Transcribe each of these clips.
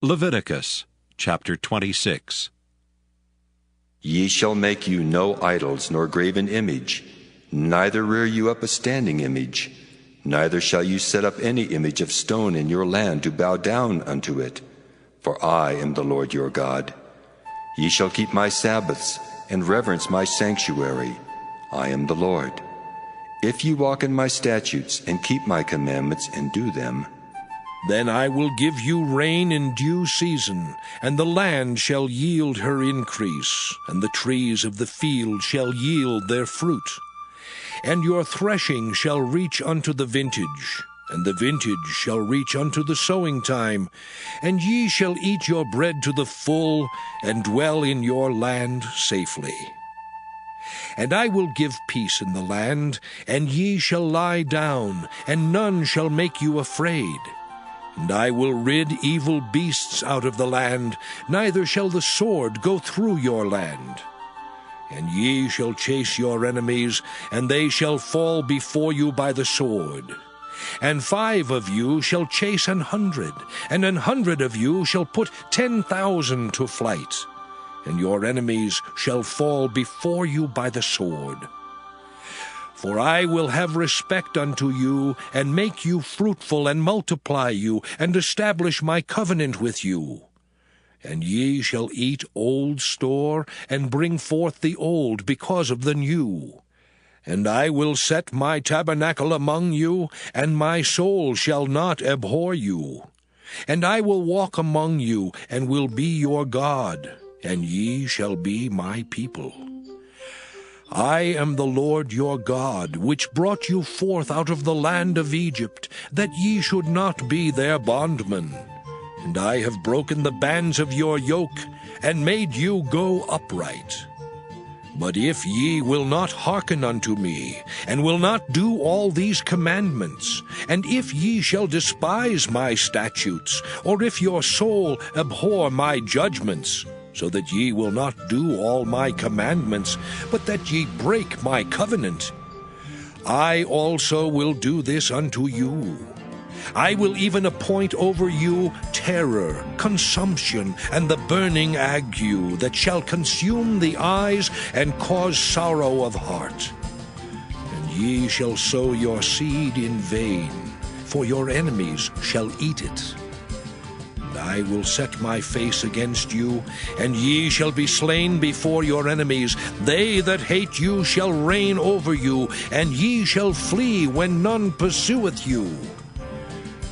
Leviticus chapter 26. Ye shall make you no idols nor graven image, neither rear you up a standing image, neither shall you set up any image of stone in your land to bow down unto it. For I am the Lord your God. Ye shall keep my Sabbaths and reverence my sanctuary. I am the Lord. If ye walk in my statutes and keep my commandments and do them, then I will give you rain in due season, and the land shall yield her increase, and the trees of the field shall yield their fruit. And your threshing shall reach unto the vintage, and the vintage shall reach unto the sowing time, and ye shall eat your bread to the full, and dwell in your land safely. And I will give peace in the land, and ye shall lie down, and none shall make you afraid. And I will rid evil beasts out of the land, neither shall the sword go through your land. And ye shall chase your enemies, and they shall fall before you by the sword. And 5 of you shall chase 100, and 100 of you shall put 10,000 to flight. And your enemies shall fall before you by the sword. For I will have respect unto you, and make you fruitful, and multiply you, and establish my covenant with you. And ye shall eat old store, and bring forth the old because of the new. And I will set my tabernacle among you, and my soul shall not abhor you. And I will walk among you, and will be your God, and ye shall be my people. I am the Lord your God, which brought you forth out of the land of Egypt, that ye should not be their bondmen. And I have broken the bands of your yoke, and made you go upright. But if ye will not hearken unto me, and will not do all these commandments, and if ye shall despise my statutes, or if your soul abhor my judgments, so that ye will not do all my commandments, but that ye break my covenant, I also will do this unto you. I will even appoint over you terror, consumption, and the burning ague, that shall consume the eyes and cause sorrow of heart. And ye shall sow your seed in vain, for your enemies shall eat it. I will set my face against you, and ye shall be slain before your enemies. They that hate you shall reign over you, and ye shall flee when none pursueth you.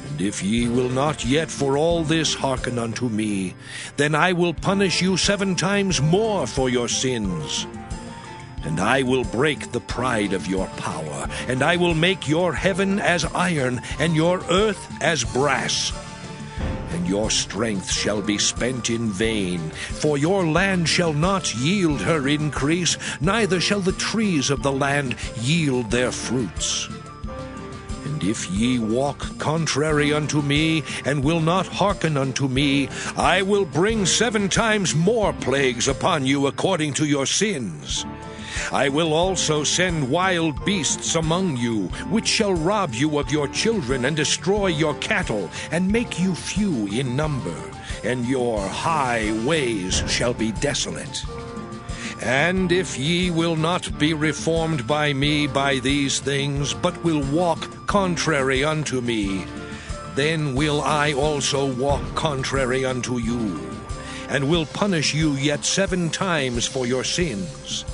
And if ye will not yet for all this hearken unto me, then I will punish you 7 times more for your sins. And I will break the pride of your power, and I will make your heaven as iron, and your earth as brass. And your strength shall be spent in vain, for your land shall not yield her increase, neither shall the trees of the land yield their fruits. And if ye walk contrary unto me, and will not hearken unto me, I will bring 7 times more plagues upon you according to your sins. I will also send wild beasts among you, which shall rob you of your children, and destroy your cattle, and make you few in number, and your high ways shall be desolate. And if ye will not be reformed by me by these things, but will walk contrary unto me, then will I also walk contrary unto you, and will punish you yet 7 times for your sins.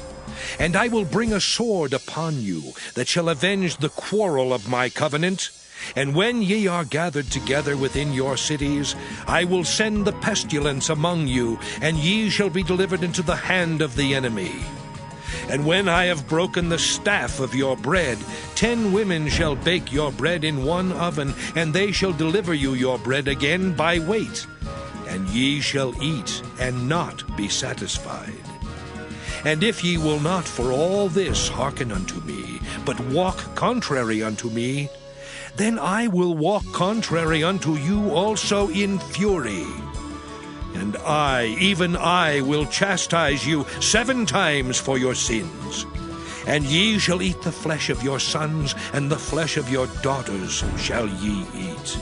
And I will bring a sword upon you, that shall avenge the quarrel of my covenant. And when ye are gathered together within your cities, I will send the pestilence among you, and ye shall be delivered into the hand of the enemy. And when I have broken the staff of your bread, 10 women shall bake your bread in one oven, and they shall deliver you your bread again by weight. And ye shall eat, and not be satisfied. And if ye will not for all this hearken unto me, but walk contrary unto me, then I will walk contrary unto you also in fury. And I, even I, will chastise you 7 times for your sins. And ye shall eat the flesh of your sons, and the flesh of your daughters shall ye eat.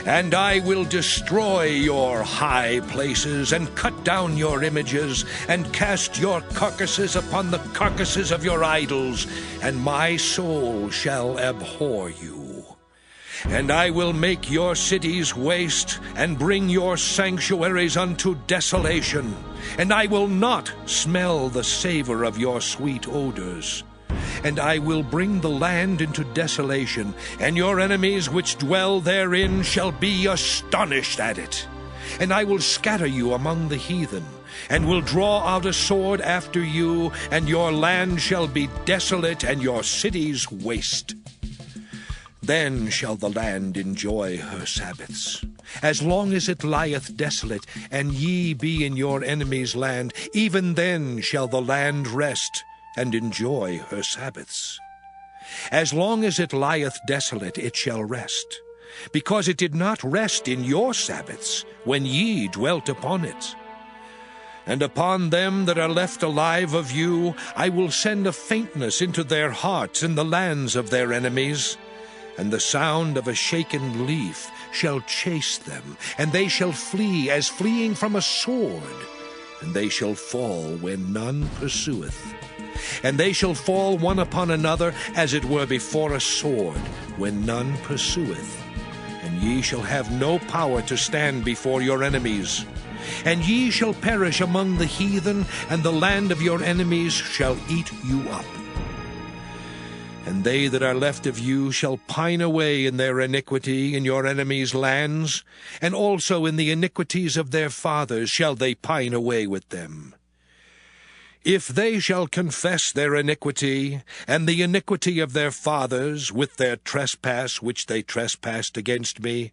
And I will destroy your high places, and cut down your images, and cast your carcasses upon the carcasses of your idols, and my soul shall abhor you. And I will make your cities waste, and bring your sanctuaries unto desolation, and I will not smell the savor of your sweet odors. And I will bring the land into desolation, and your enemies which dwell therein shall be astonished at it. And I will scatter you among the heathen, and will draw out a sword after you, and your land shall be desolate, and your cities waste. Then shall the land enjoy her Sabbaths, as long as it lieth desolate, and ye be in your enemy's land. Even then shall the land rest, and enjoy her Sabbaths. As long as it lieth desolate, it shall rest, because it did not rest in your Sabbaths, when ye dwelt upon it. And upon them that are left alive of you I will send a faintness into their hearts in the lands of their enemies, and the sound of a shaken leaf shall chase them, and they shall flee as fleeing from a sword, and they shall fall when none pursueth. And they shall fall one upon another, as it were before a sword, when none pursueth. And ye shall have no power to stand before your enemies. And ye shall perish among the heathen, and the land of your enemies shall eat you up. And they that are left of you shall pine away in their iniquity in your enemies' lands, and also in the iniquities of their fathers shall they pine away with them. If they shall confess their iniquity, and the iniquity of their fathers, with their trespass which they trespassed against me,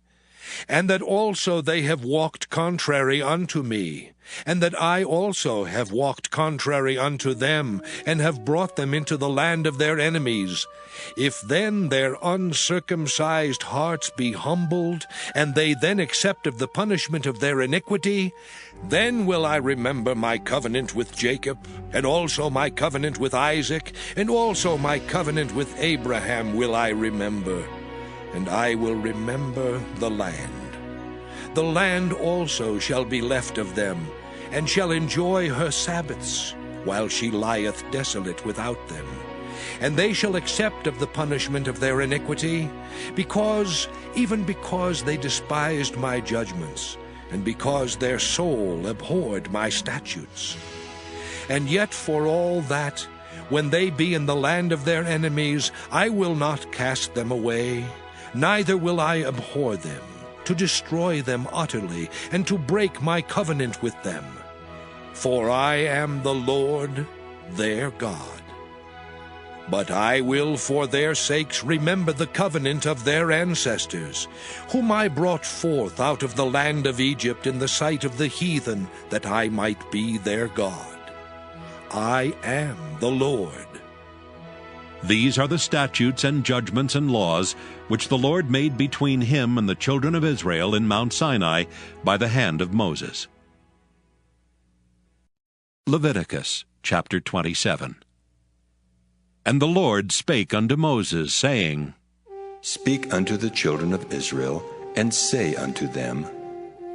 and that also they have walked contrary unto me, and that I also have walked contrary unto them, and have brought them into the land of their enemies, if then their uncircumcised hearts be humbled, and they then accept of the punishment of their iniquity, then will I remember my covenant with Jacob, and also my covenant with Isaac, and also my covenant with Abraham will I remember, and I will remember the land. The land also shall be left of them, and shall enjoy her Sabbaths, while she lieth desolate without them. And they shall accept of the punishment of their iniquity, even because they despised my judgments, and because their soul abhorred my statutes. And yet for all that, when they be in the land of their enemies, I will not cast them away, neither will I abhor them, to destroy them utterly, and to break my covenant with them. For I am the Lord their God. But I will for their sakes remember the covenant of their ancestors, whom I brought forth out of the land of Egypt in the sight of the heathen, that I might be their God. I am the Lord. These are the statutes and judgments and laws which the Lord made between him and the children of Israel in Mount Sinai by the hand of Moses. Leviticus chapter 27. And the Lord spake unto Moses, saying, Speak unto the children of Israel, and say unto them,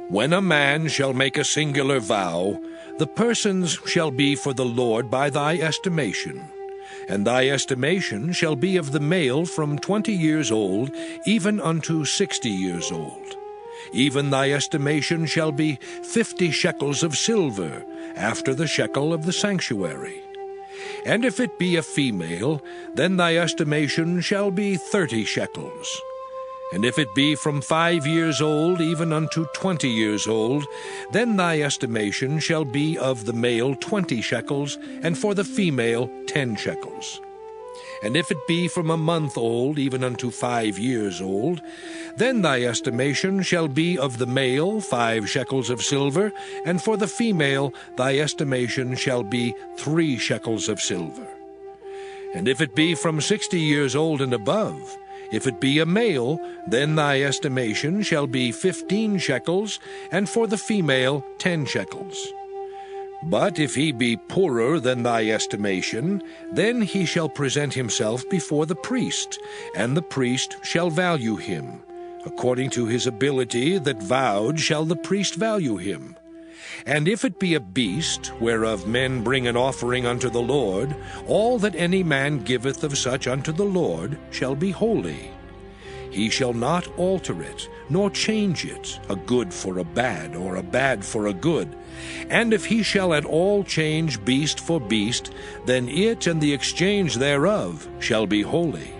When a man shall make a singular vow, the persons shall be for the Lord by thy estimation. And thy estimation shall be of the male from 20 years old, even unto 60 years old. Even thy estimation shall be 50 shekels of silver, after the shekel of the sanctuary. And if it be a female, then thy estimation shall be 30 shekels. And if it be from 5 years old even unto 20 years old, then thy estimation shall be of the male 20 shekels, and for the female 10 shekels. And if it be from a month old even unto 5 years old, then thy estimation shall be of the male 5 shekels of silver, and for the female thy estimation shall be 3 shekels of silver. And if it be from 60 years old and above, if it be a male, then thy estimation shall be 15 shekels, and for the female 10 shekels. But if he be poorer than thy estimation, then he shall present himself before the priest, and the priest shall value him, according to his ability that vowed shall the priest value him. And if it be a beast, whereof men bring an offering unto the Lord, all that any man giveth of such unto the Lord shall be holy. He shall not alter it, nor change it, a good for a bad, or a bad for a good. And if he shall at all change beast for beast, then it and the exchange thereof shall be holy.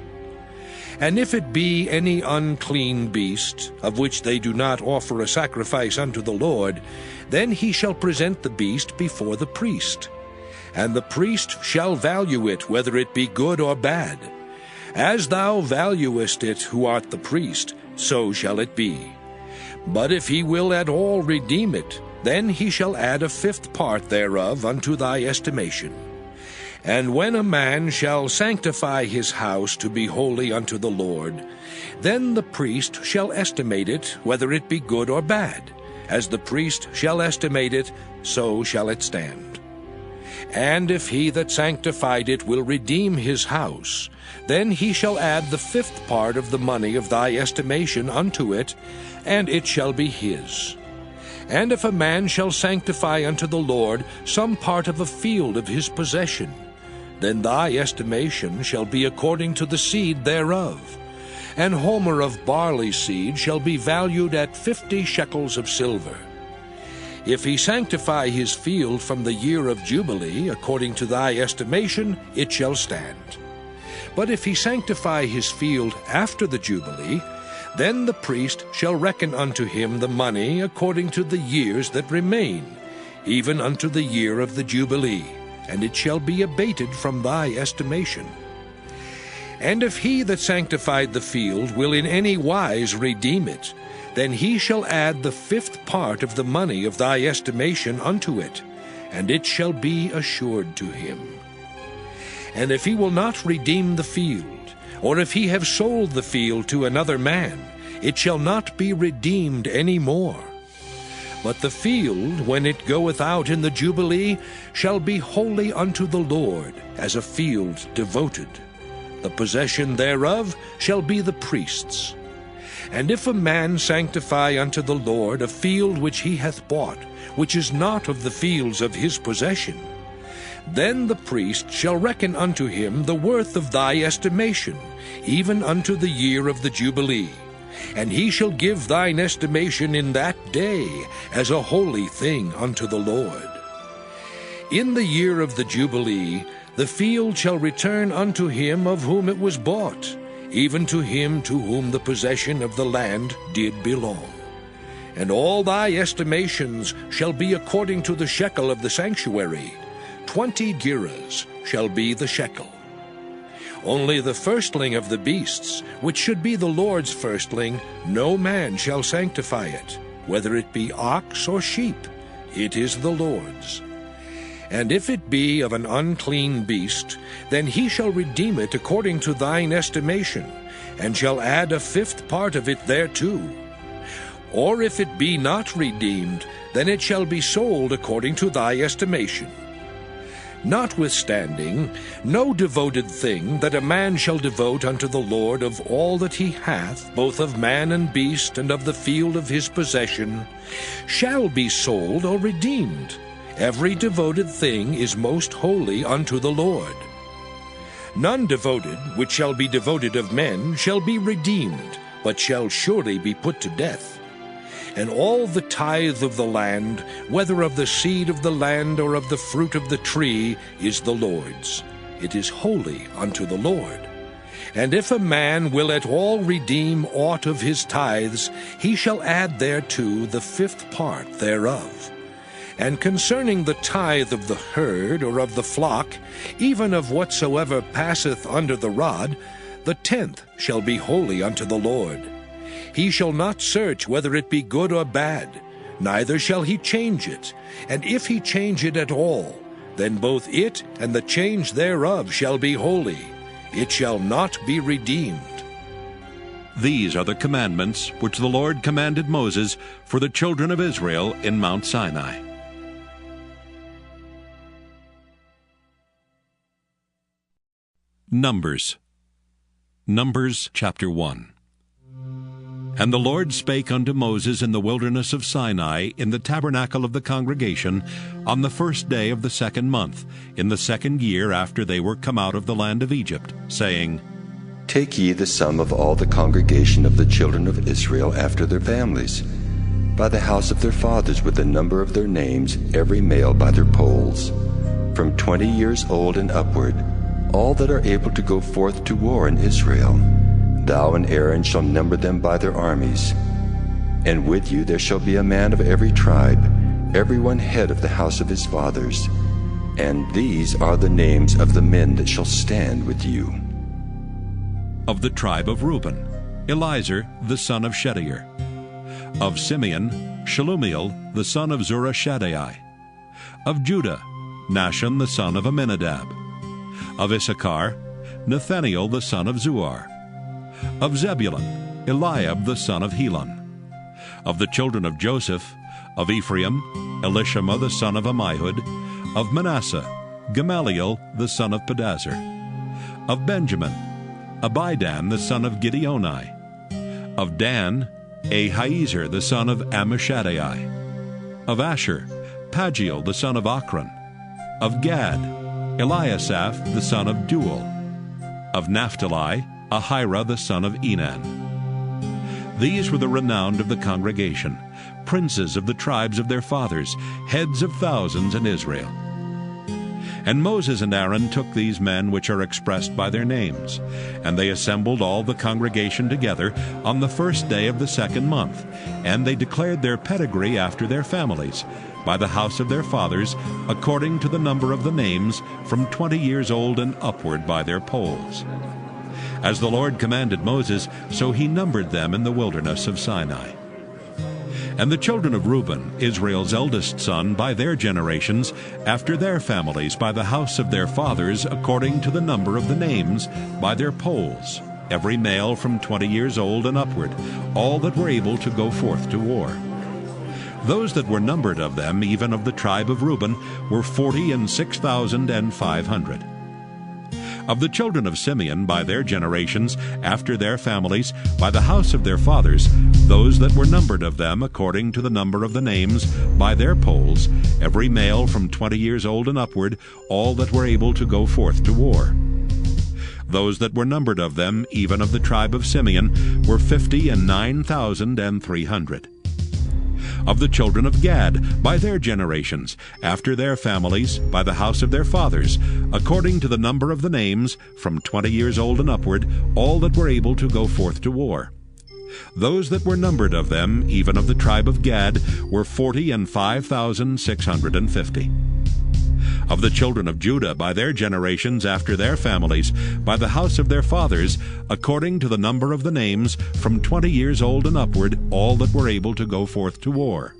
And if it be any unclean beast, of which they do not offer a sacrifice unto the Lord, then he shall present the beast before the priest. And the priest shall value it, whether it be good or bad. As thou valuest it, who art the priest, so shall it be. But if he will at all redeem it, then he shall add a fifth part thereof unto thy estimation. And when a man shall sanctify his house to be holy unto the Lord, then the priest shall estimate it, whether it be good or bad. As the priest shall estimate it, so shall it stand. And if he that sanctified it will redeem his house, then he shall add the fifth part of the money of thy estimation unto it, and it shall be his. And if a man shall sanctify unto the Lord some part of a field of his possession, then thy estimation shall be according to the seed thereof. An homer of barley seed shall be valued at 50 shekels of silver. If he sanctify his field from the year of Jubilee, according to thy estimation, it shall stand. But if he sanctify his field after the Jubilee, then the priest shall reckon unto him the money according to the years that remain, even unto the year of the Jubilee, and it shall be abated from thy estimation. And if he that sanctified the field will in any wise redeem it, then he shall add the fifth part of the money of thy estimation unto it, and it shall be assured to him. And if he will not redeem the field, or if he have sold the field to another man, it shall not be redeemed any more. But the field, when it goeth out in the Jubilee, shall be holy unto the Lord, as a field devoted. The possession thereof shall be the priest's. And if a man sanctify unto the Lord a field which he hath bought, which is not of the fields of his possession, then the priest shall reckon unto him the worth of thy estimation, even unto the year of the Jubilee. And he shall give thine estimation in that day as a holy thing unto the Lord. In the year of the Jubilee the field shall return unto him of whom it was bought, even to him to whom the possession of the land did belong. And all thy estimations shall be according to the shekel of the sanctuary. 20 gerahs shall be the shekel. Only the firstling of the beasts, which should be the Lord's firstling, no man shall sanctify it, whether it be ox or sheep, it is the Lord's. And if it be of an unclean beast, then he shall redeem it according to thine estimation, and shall add a fifth part of it thereto. Or if it be not redeemed, then it shall be sold according to thy estimation. Notwithstanding, no devoted thing that a man shall devote unto the Lord of all that he hath, both of man and beast, and of the field of his possession, shall be sold or redeemed. Every devoted thing is most holy unto the Lord. None devoted, which shall be devoted of men, shall be redeemed, but shall surely be put to death. And all the tithe of the land, whether of the seed of the land or of the fruit of the tree, is the Lord's. It is holy unto the Lord. And if a man will at all redeem aught of his tithes, he shall add thereto the fifth part thereof. And concerning the tithe of the herd or of the flock, even of whatsoever passeth under the rod, the 10th shall be holy unto the Lord. He shall not search whether it be good or bad, neither shall he change it. And if he change it at all, then both it and the change thereof shall be holy. It shall not be redeemed. These are the commandments which the Lord commanded Moses for the children of Israel in Mount Sinai. Numbers chapter 1. And the Lord spake unto Moses in the wilderness of Sinai, in the tabernacle of the congregation, on the 1st day of the 2nd month, in the 2nd year after they were come out of the land of Egypt, saying, Take ye the sum of all the congregation of the children of Israel after their families, by the house of their fathers, with the number of their names, every male by their polls, from 20 years old and upward, all that are able to go forth to war in Israel. Thou and Aaron shall number them by their armies. And with you there shall be a man of every tribe, every one head of the house of his fathers. And these are the names of the men that shall stand with you. Of the tribe of Reuben, Elizur the son of Shedeur. Of Simeon, Shelumiel the son of Zurishaddai. Of Judah, Nahshon the son of Amminadab. Of Issachar, Nathaniel the son of Zuar. Of Zebulun, Eliab the son of Helon. Of the children of Joseph, of Ephraim, Elishama the son of Ammihud. Of Manasseh, Gamaliel the son of Pedazur. Of Benjamin, Abidan the son of Gideoni. Of Dan, Ahiezer the son of Ammishaddai. Of Asher, Pagiel the son of Ochran. Of Gad, Eliasaph the son of Duel. Of Naphtali, Ahira the son of Enan. These were the renowned of the congregation, princes of the tribes of their fathers, heads of thousands in Israel. And Moses and Aaron took these men which are expressed by their names, and they assembled all the congregation together on the 1st day of the 2nd month, and they declared their pedigree after their families, by the house of their fathers, according to the number of the names, from 20 years old and upward by their polls. As the Lord commanded Moses, so he numbered them in the wilderness of Sinai. And the children of Reuben, Israel's eldest son, by their generations, after their families, by the house of their fathers, according to the number of the names, by their polls, every male from 20 years old and upward, all that were able to go forth to war. Those that were numbered of them, even of the tribe of Reuben, were 46,500. Of the children of Simeon, by their generations, after their families, by the house of their fathers, those that were numbered of them, according to the number of the names, by their polls, every male from 20 years old and upward, all that were able to go forth to war. Those that were numbered of them, even of the tribe of Simeon, were 59,300. Of the children of Gad, by their generations, after their families, by the house of their fathers, according to the number of the names, from 20 years old and upward, all that were able to go forth to war. Those that were numbered of them, even of the tribe of Gad, were 45,650. Of the children of Judah, by their generations, after their families, by the house of their fathers, according to the number of the names, from 20 years old and upward, all that were able to go forth to war.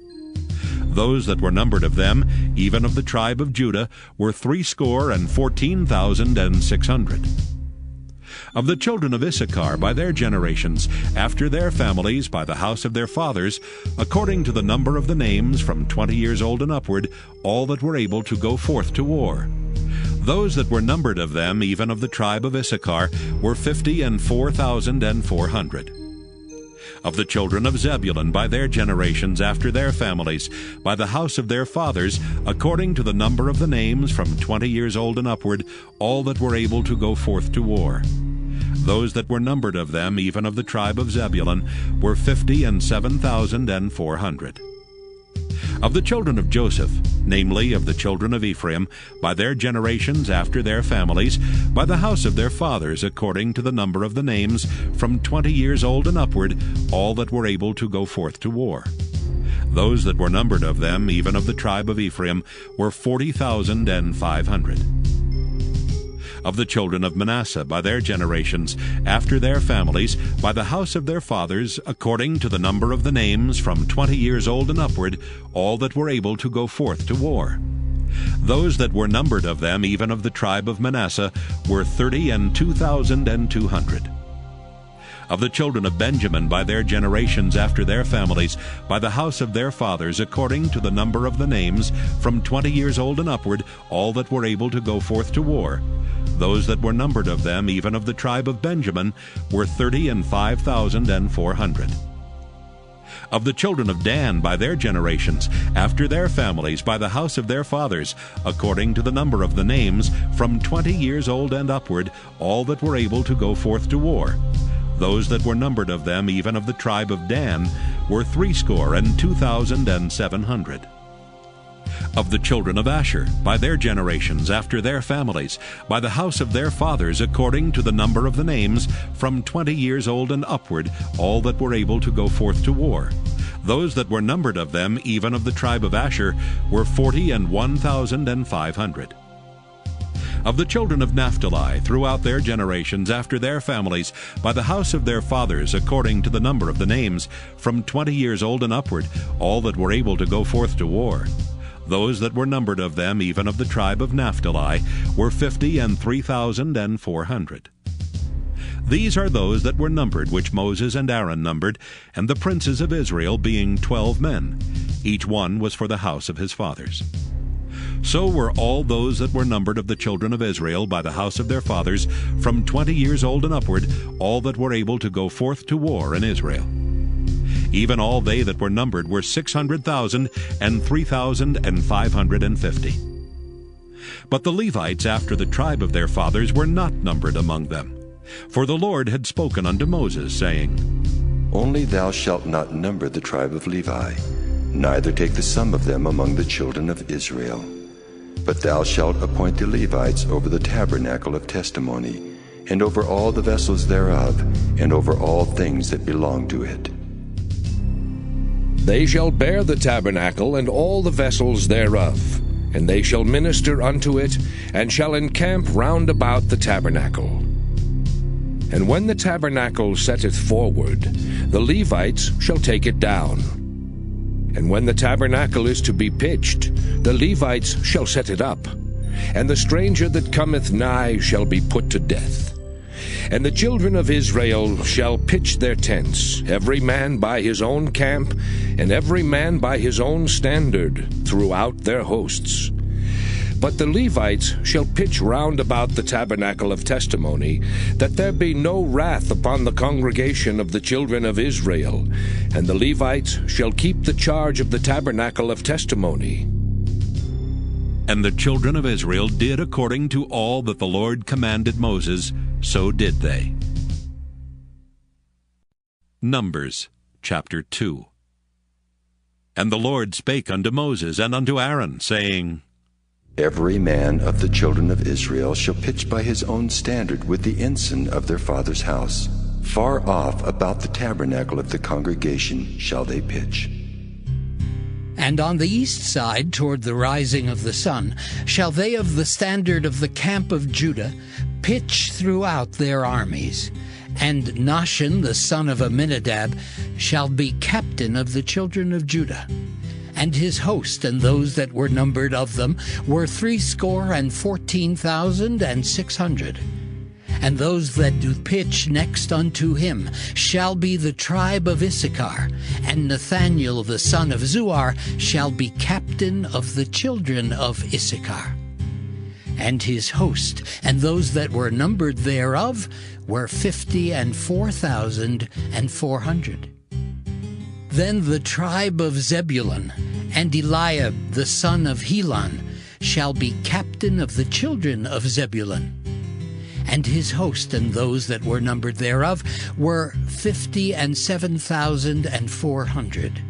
Those that were numbered of them, even of the tribe of Judah, were 314,600. Of the children of Issachar, by their generations, after their families, by the house of their fathers, according to the number of the names, from 20 years old and upward, all that were able to go forth to war. Those that were numbered of them, even of the tribe of Issachar, were 54,400. Of the children of Zebulun, by their generations, after their families, by the house of their fathers, according to the number of the names, from 20 years old and upward, all that were able to go forth to war. Those that were numbered of them, even of the tribe of Zebulun, were 57,400. Of the children of Joseph, namely of the children of Ephraim, by their generations after their families, by the house of their fathers, according to the number of the names, from 20 years old and upward, all that were able to go forth to war. Those that were numbered of them, even of the tribe of Ephraim, were 40,500. Of the children of Manasseh, by their generations, after their families, by the house of their fathers, according to the number of the names, from 20 years old and upward, all that were able to go forth to war. Those that were numbered of them, even of the tribe of Manasseh, were 32,200. Of the children of Benjamin, by their generations, after their families, by the house of their fathers, according to the number of the names, from 20 years old and upward, all that were able to go forth to war. Those that were numbered of them, even of the tribe of Benjamin, were 35,400. Of the children of Dan by their generations, after their families, by the house of their fathers, according to the number of the names, from 20 years old and upward, all that were able to go forth to war. Those that were numbered of them, even of the tribe of Dan, were 62,700. Of the children of Asher, by their generations, after their families, by the house of their fathers, according to the number of the names, from 20 years old and upward, all that were able to go forth to war. Those that were numbered of them, even of the tribe of Asher, were 41,500. Of the children of Naphtali, throughout their generations, after their families, by the house of their fathers, according to the number of the names, from 20 years old and upward, all that were able to go forth to war. Those that were numbered of them, even of the tribe of Naphtali, were 53,400. These are those that were numbered, which Moses and Aaron numbered, and the princes of Israel, being 12 men. Each one was for the house of his fathers. So were all those that were numbered of the children of Israel by the house of their fathers, from 20 years old and upward, all that were able to go forth to war in Israel. Even all they that were numbered were 600,000 and 3,550. But the Levites after the tribe of their fathers were not numbered among them. For the Lord had spoken unto Moses, saying, Only thou shalt not number the tribe of Levi, neither take the sum of them among the children of Israel. But thou shalt appoint the Levites over the tabernacle of testimony, and over all the vessels thereof, and over all things that belong to it. They shall bear the tabernacle and all the vessels thereof, and they shall minister unto it, and shall encamp round about the tabernacle. And when the tabernacle setteth forward, the Levites shall take it down. And when the tabernacle is to be pitched, the Levites shall set it up, and the stranger that cometh nigh shall be put to death. And the children of Israel shall pitch their tents, every man by his own camp, and every man by his own standard, throughout their hosts. But the Levites shall pitch round about the tabernacle of testimony, that there be no wrath upon the congregation of the children of Israel. And the Levites shall keep the charge of the tabernacle of testimony. And the children of Israel did according to all that the Lord commanded Moses, so did they. Numbers chapter 2. And the Lord spake unto Moses and unto Aaron, saying, Every man of the children of Israel shall pitch by his own standard with the ensign of their father's house. Far off about the tabernacle of the congregation shall they pitch. And on the east side, toward the rising of the sun, shall they of the standard of the camp of Judah pitch throughout their armies. And Nahshon the son of Amminadab shall be captain of the children of Judah. And his host and those that were numbered of them were 614,600. And those that do pitch next unto him shall be the tribe of Issachar, and Nathaniel the son of Zuar shall be captain of the children of Issachar. And his host and those that were numbered thereof were 54,400. Then the tribe of Zebulun, and Eliab the son of Helon shall be captain of the children of Zebulun. And his host and those that were numbered thereof were 57,400.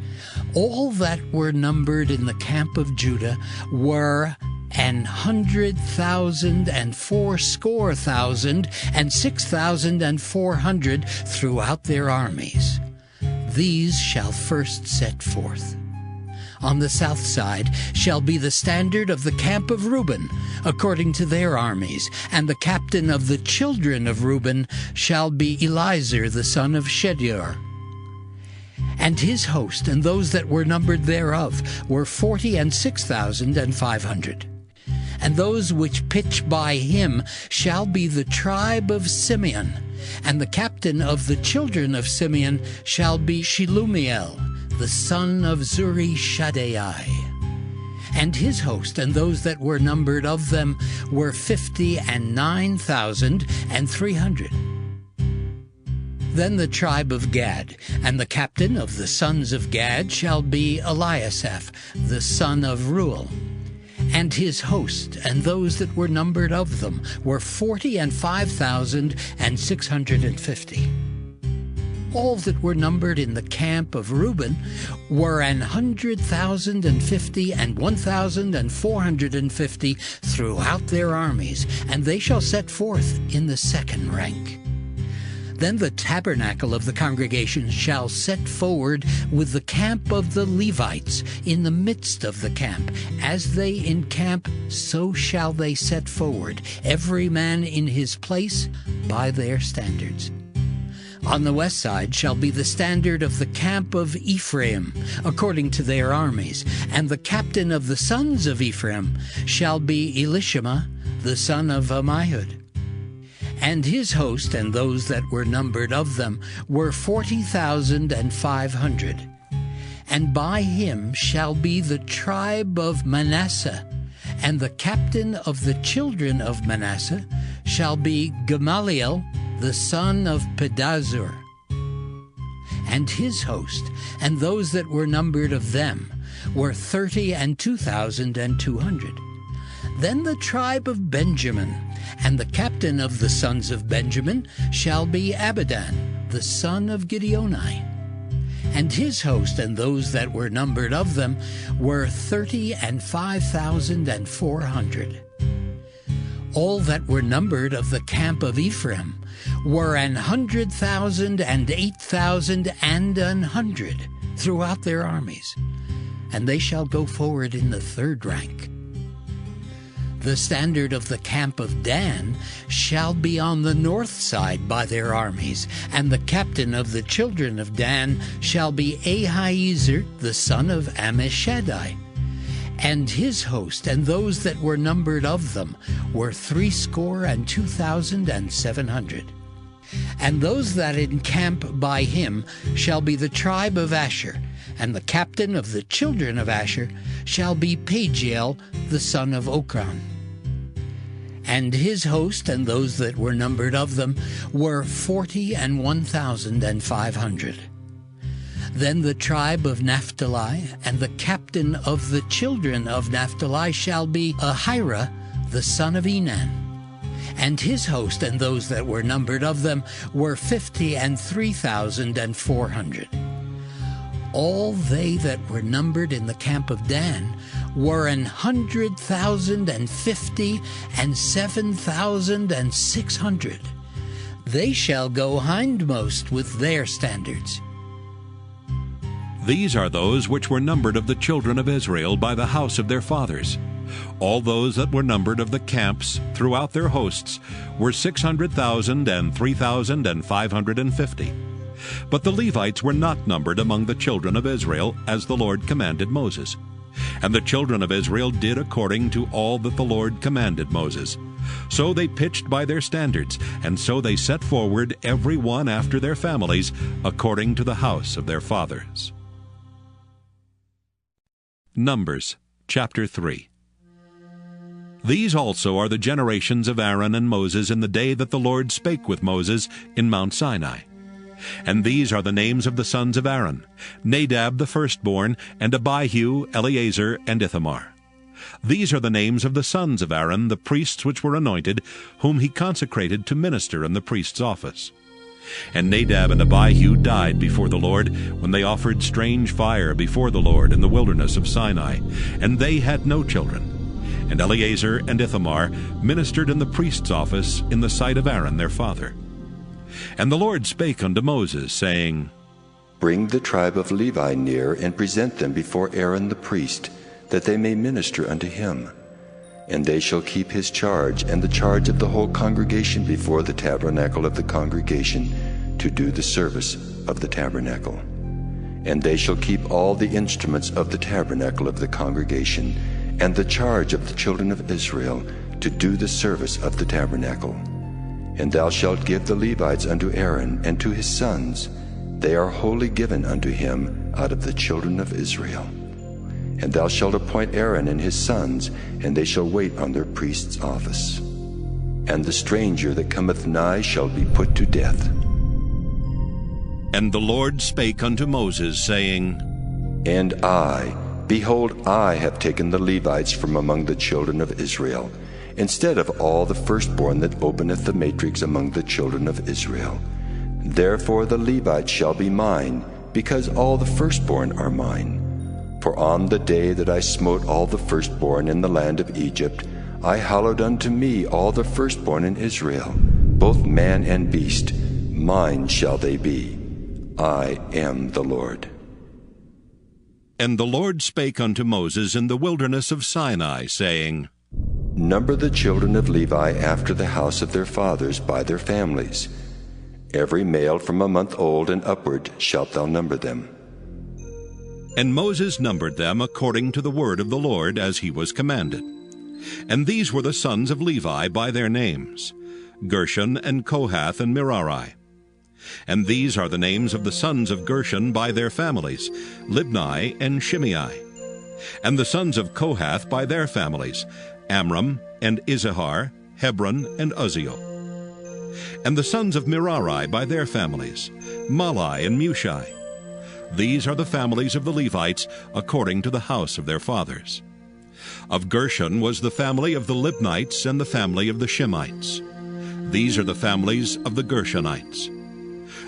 All that were numbered in the camp of Judah were 100,000 and 6,400 throughout their armies. These shall first set forth. On the south side shall be the standard of the camp of Reuben, according to their armies, and the captain of the children of Reuben shall be Elizur the son of Shedeur. And his host and those that were numbered thereof were 46,500. And those which pitch by him shall be the tribe of Simeon, and the captain of the children of Simeon shall be Shelumiel, the son of Zurishaddai. And his host and those that were numbered of them were 59,300. Then the tribe of Gad, and the captain of the sons of Gad shall be Eliasaph, the son of Reuel. And his host, and those that were numbered of them, were 45,650. All that were numbered in the camp of Reuben were 100,050 and 1,450 throughout their armies, and they shall set forth in the second rank. Then the tabernacle of the congregation shall set forward with the camp of the Levites in the midst of the camp. As they encamp, so shall they set forward, every man in his place by their standards. On the west side shall be the standard of the camp of Ephraim, according to their armies, and the captain of the sons of Ephraim shall be Elishama, the son of Ammihud. And his host, and those that were numbered of them, were 40,500. And by him shall be the tribe of Manasseh, and the captain of the children of Manasseh shall be Gamaliel, the son of Pedazur. And his host, and those that were numbered of them, were 32,200. Then the tribe of Benjamin, and the captain of the sons of Benjamin shall be Abidan, the son of Gideoni. And his host, and those that were numbered of them, were 35,400. All that were numbered of the camp of Ephraim were 100,000 and 8,000 and 100 throughout their armies, and they shall go forward in the third rank. The standard of the camp of Dan shall be on the north side by their armies, and the captain of the children of Dan shall be Ahiezer, the son of Ammishaddai. And his host, and those that were numbered of them, were 62,700. And those that encamp by him shall be the tribe of Asher, and the captain of the children of Asher shall be Pagiel, the son of Okran. And his host, and those that were numbered of them, were 41,500. Then the tribe of Naphtali, and the captain of the children of Naphtali shall be Ahira, the son of Enan. And his host, and those that were numbered of them, were 53,400. All they that were numbered in the camp of Dan were 100,050 and 7,600. They shall go hindmost with their standards. These are those which were numbered of the children of Israel by the house of their fathers. All those that were numbered of the camps throughout their hosts were 600,000 and 3,550. But the Levites were not numbered among the children of Israel, as the Lord commanded Moses. And the children of Israel did according to all that the Lord commanded Moses. So they pitched by their standards, and so they set forward every one after their families, according to the house of their fathers. Numbers chapter 3. These also are the generations of Aaron and Moses in the day that the Lord spake with Moses in Mount Sinai. And these are the names of the sons of Aaron, Nadab the firstborn, and Abihu, Eleazar, and Ithamar. These are the names of the sons of Aaron, the priests which were anointed, whom he consecrated to minister in the priest's office. And Nadab and Abihu died before the Lord, when they offered strange fire before the Lord in the wilderness of Sinai, and they had no children. And Eleazar and Ithamar ministered in the priest's office in the sight of Aaron their father. And the Lord spake unto Moses, saying, Bring the tribe of Levi near, and present them before Aaron the priest, that they may minister unto him. And they shall keep his charge, and the charge of the whole congregation before the tabernacle of the congregation, to do the service of the tabernacle. And they shall keep all the instruments of the tabernacle of the congregation, and the charge of the children of Israel, to do the service of the tabernacle. And thou shalt give the Levites unto Aaron and to his sons. They are wholly given unto him out of the children of Israel. And thou shalt appoint Aaron and his sons, and they shall wait on their priest's office. And the stranger that cometh nigh shall be put to death. And the Lord spake unto Moses, saying, And I, behold, I have taken the Levites from among the children of Israel, instead of all the firstborn that openeth the matrix among the children of Israel. Therefore the Levites shall be mine, because all the firstborn are mine. For on the day that I smote all the firstborn in the land of Egypt, I hallowed unto me all the firstborn in Israel, both man and beast. Mine shall they be. I am the Lord. And the Lord spake unto Moses in the wilderness of Sinai, saying, Number the children of Levi after the house of their fathers by their families. Every male from a month old and upward shalt thou number them. And Moses numbered them according to the word of the Lord, as he was commanded. And these were the sons of Levi by their names, Gershon and Kohath and Merari. And these are the names of the sons of Gershon by their families, Libni and Shimei. And the sons of Kohath by their families, Amram and Izahar, Hebron and Uzziel. And the sons of Merari by their families, Malai and Mushi. These are the families of the Levites according to the house of their fathers. Of Gershon was the family of the Libnites and the family of the Shimites. These are the families of the Gershonites.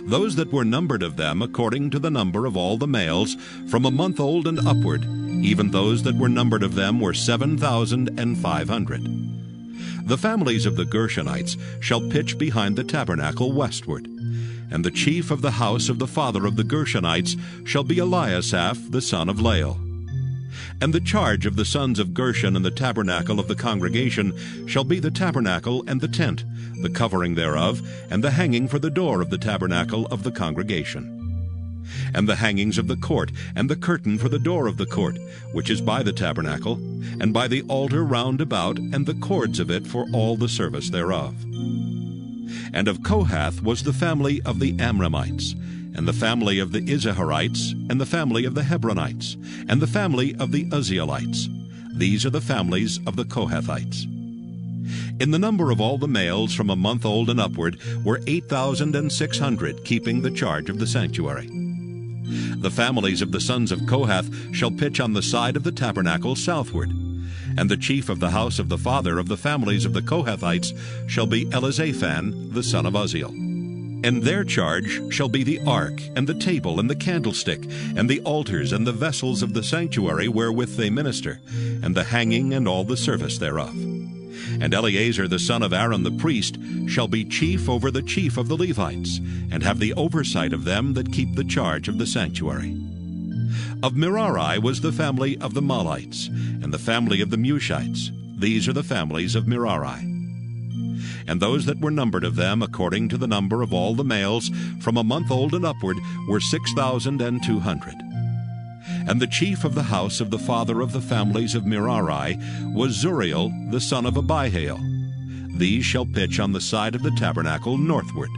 Those that were numbered of them according to the number of all the males, from a month old and upward, even those that were numbered of them were 7,500. The families of the Gershonites shall pitch behind the tabernacle westward. And the chief of the house of the father of the Gershonites shall be Eliasaph the son of Lael. And the charge of the sons of Gershon in the tabernacle of the congregation shall be the tabernacle and the tent, the covering thereof, and the hanging for the door of the tabernacle of the congregation. And the hangings of the court, and the curtain for the door of the court, which is by the tabernacle, and by the altar round about, and the cords of it for all the service thereof. And of Kohath was the family of the Amramites, and the family of the Izaharites, and the family of the Hebronites, and the family of the Uzzielites. These are the families of the Kohathites. In the number of all the males from a month old and upward were 8,600, keeping the charge of the sanctuary. The families of the sons of Kohath shall pitch on the side of the tabernacle southward. And the chief of the house of the father of the families of the Kohathites shall be Elizaphan the son of Uzziel. And their charge shall be the ark, and the table, and the candlestick, and the altars, and the vessels of the sanctuary wherewith they minister, and the hanging, and all the service thereof. And Eleazar the son of Aaron the priest shall be chief over the chief of the Levites, and have the oversight of them that keep the charge of the sanctuary. Of Merari was the family of the Malites, and the family of the Mushites. These are the families of Merari. And those that were numbered of them, according to the number of all the males, from a month old and upward, were 6,200. And the chief of the house of the father of the families of Merari was Zuriel the son of Abihail. These shall pitch on the side of the tabernacle northward.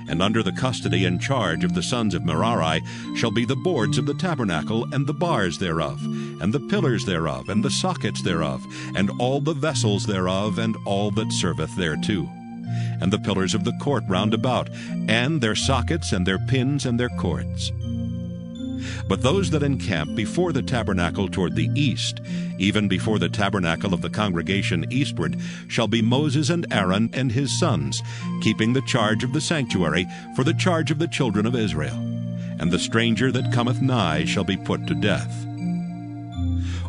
And under the custody and charge of the sons of Merari shall be the boards of the tabernacle, and the bars thereof, and the pillars thereof, and the sockets thereof, and all the vessels thereof, and all that serveth thereto, and the pillars of the court round about, and their sockets, and their pins, and their cords. But those that encamp before the tabernacle toward the east, even before the tabernacle of the congregation eastward, shall be Moses and Aaron and his sons, keeping the charge of the sanctuary for the charge of the children of Israel. And the stranger that cometh nigh shall be put to death.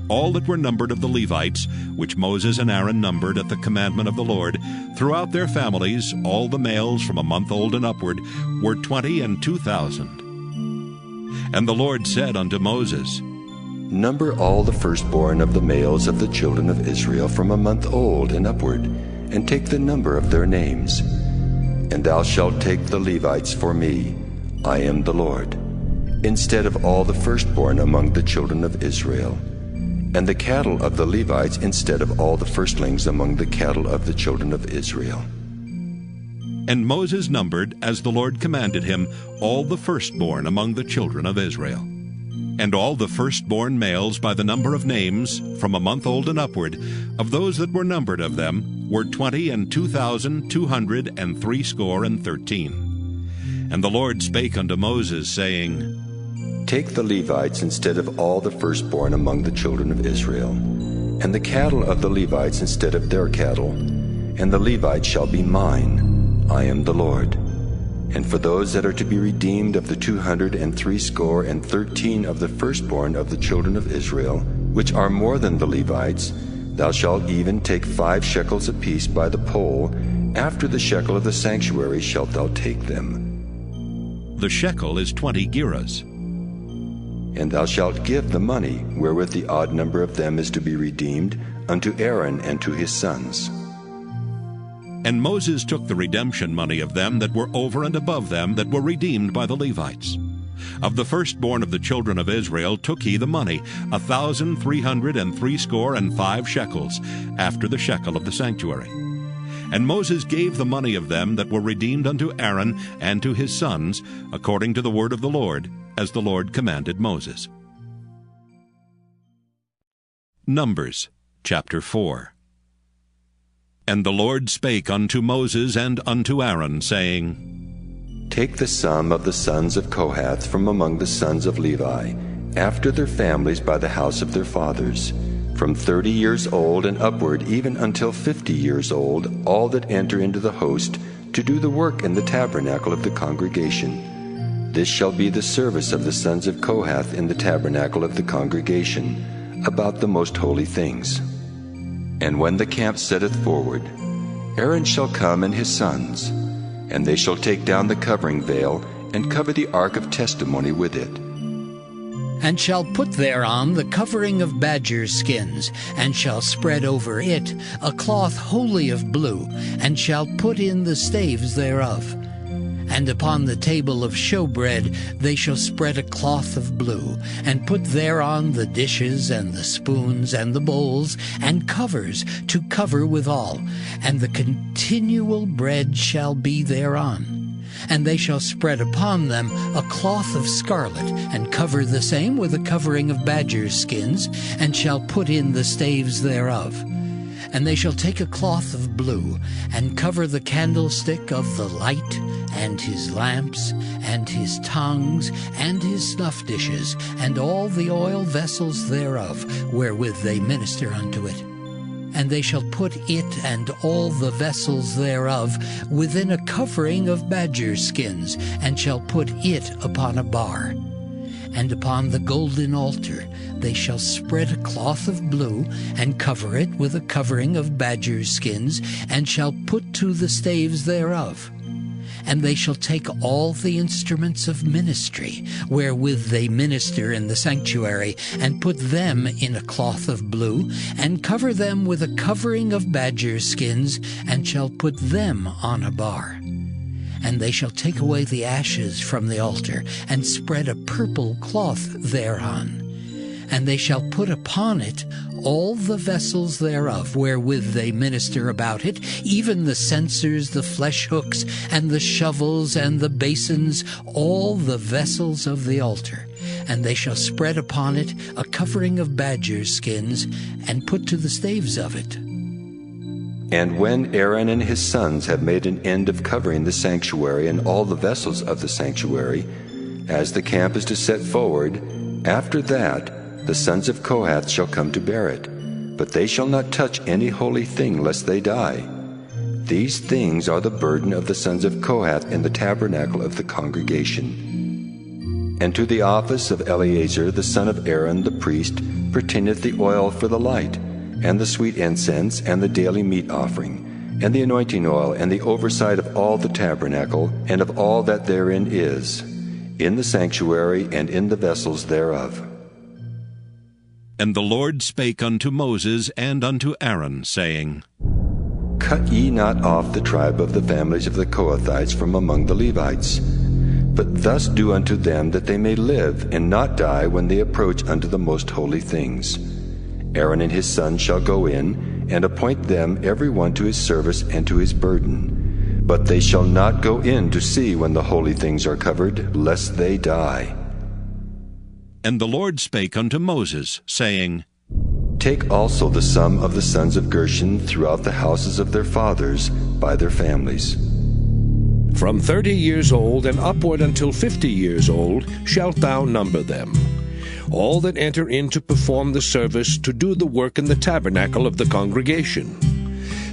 All that were numbered of the Levites, which Moses and Aaron numbered at the commandment of the Lord, throughout their families, all the males from a month old and upward, were 22,000. And the Lord said unto Moses, Number all the firstborn of the males of the children of Israel from a month old and upward, and take the number of their names. And thou shalt take the Levites for me, I am the Lord, instead of all the firstborn among the children of Israel, and the cattle of the Levites instead of all the firstlings among the cattle of the children of Israel. And Moses numbered, as the Lord commanded him, all the firstborn among the children of Israel. And all the firstborn males by the number of names, from a month old and upward, of those that were numbered of them, were 22,213. And the Lord spake unto Moses, saying, Take the Levites instead of all the firstborn among the children of Israel, and the cattle of the Levites instead of their cattle, and the Levites shall be mine. I am the Lord. And for those that are to be redeemed of the 213 of the firstborn of the children of Israel, which are more than the Levites, thou shalt even take 5 shekels apiece by the poll. After the shekel of the sanctuary shalt thou take them. The shekel is 20 gerahs. And thou shalt give the money, wherewith the odd number of them is to be redeemed, unto Aaron and to his sons. And Moses took the redemption money of them that were over and above them that were redeemed by the Levites. Of the firstborn of the children of Israel took he the money, 1,365 shekels, after the shekel of the sanctuary. And Moses gave the money of them that were redeemed unto Aaron and to his sons, according to the word of the Lord, as the Lord commanded Moses. Numbers chapter 4. And the Lord spake unto Moses and unto Aaron, saying, Take the sum of the sons of Kohath from among the sons of Levi, after their families by the house of their fathers, from 30 years old and upward, even until 50 years old, all that enter into the host, to do the work in the tabernacle of the congregation. This shall be the service of the sons of Kohath in the tabernacle of the congregation, about the most holy things. And when the camp setteth forward, Aaron shall come and his sons, and they shall take down the covering veil, and cover the ark of testimony with it. And shall put thereon the covering of badgers' skins, and shall spread over it a cloth wholly of blue, and shall put in the staves thereof. And upon the table of showbread they shall spread a cloth of blue, and put thereon the dishes, and the spoons, and the bowls, and covers to cover withal, and the continual bread shall be thereon. And they shall spread upon them a cloth of scarlet, and cover the same with a covering of badgers' skins, and shall put in the staves thereof. And they shall take a cloth of blue, and cover the candlestick of the light, and his lamps, and his tongues, and his snuff dishes, and all the oil vessels thereof, wherewith they minister unto it. And they shall put it and all the vessels thereof within a covering of badgers' skins, and shall put it upon a bar. And upon the golden altar they shall spread a cloth of blue, and cover it with a covering of badgers' skins, and shall put to the staves thereof. And they shall take all the instruments of ministry, wherewith they minister in the sanctuary, and put them in a cloth of blue, and cover them with a covering of badgers' skins, and shall put them on a bar. And they shall take away the ashes from the altar, and spread a purple cloth thereon. And they shall put upon it all the vessels thereof, wherewith they minister about it, even the censers, the flesh hooks, and the shovels, and the basins, all the vessels of the altar. And they shall spread upon it a covering of badgers' skins, and put to the staves of it. And when Aaron and his sons have made an end of covering the sanctuary and all the vessels of the sanctuary, as the camp is to set forward, after that the sons of Kohath shall come to bear it, but they shall not touch any holy thing, lest they die. These things are the burden of the sons of Kohath in the tabernacle of the congregation. And to the office of Eleazar the son of Aaron the priest pertaineth the oil for the light, and the sweet incense, and the daily meat offering, and the anointing oil, and the oversight of all the tabernacle, and of all that therein is, in the sanctuary and in the vessels thereof. And the Lord spake unto Moses and unto Aaron, saying, Cut ye not off the tribe of the families of the Kohathites from among the Levites, but thus do unto them that they may live, and not die when they approach unto the most holy things. Aaron and his sons shall go in, and appoint them every one to his service and to his burden. But they shall not go in to see when the holy things are covered, lest they die. And the Lord spake unto Moses, saying, Take also the sum of the sons of Gershon throughout the houses of their fathers by their families. From 30 years old and upward until 50 years old shalt thou number them. All that enter in to perform the service to do the work in the tabernacle of the congregation.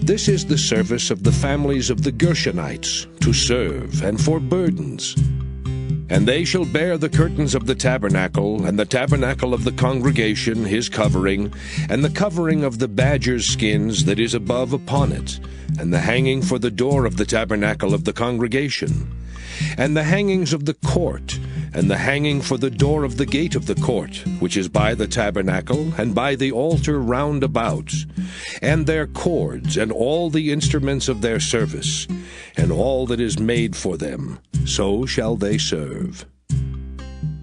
This is the service of the families of the Gershonites, to serve and for burdens. And they shall bear the curtains of the tabernacle, and the tabernacle of the congregation his covering, and the covering of the badger's skins that is above upon it, and the hanging for the door of the tabernacle of the congregation, and the hangings of the court, and the hanging for the door of the gate of the court, which is by the tabernacle, and by the altar round about, and their cords, and all the instruments of their service, and all that is made for them, so shall they serve.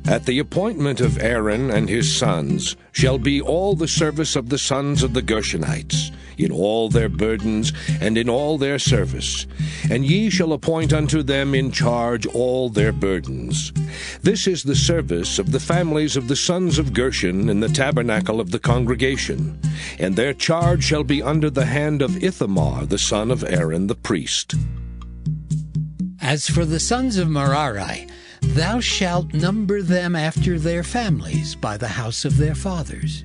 At the appointment of Aaron and his sons shall be all the service of the sons of the Gershonites, in all their burdens and in all their service, and ye shall appoint unto them in charge all their burdens. This is the service of the families of the sons of Gershon in the tabernacle of the congregation, and their charge shall be under the hand of Ithamar the son of Aaron the priest. As for the sons of Merari, thou shalt number them after their families by the house of their fathers.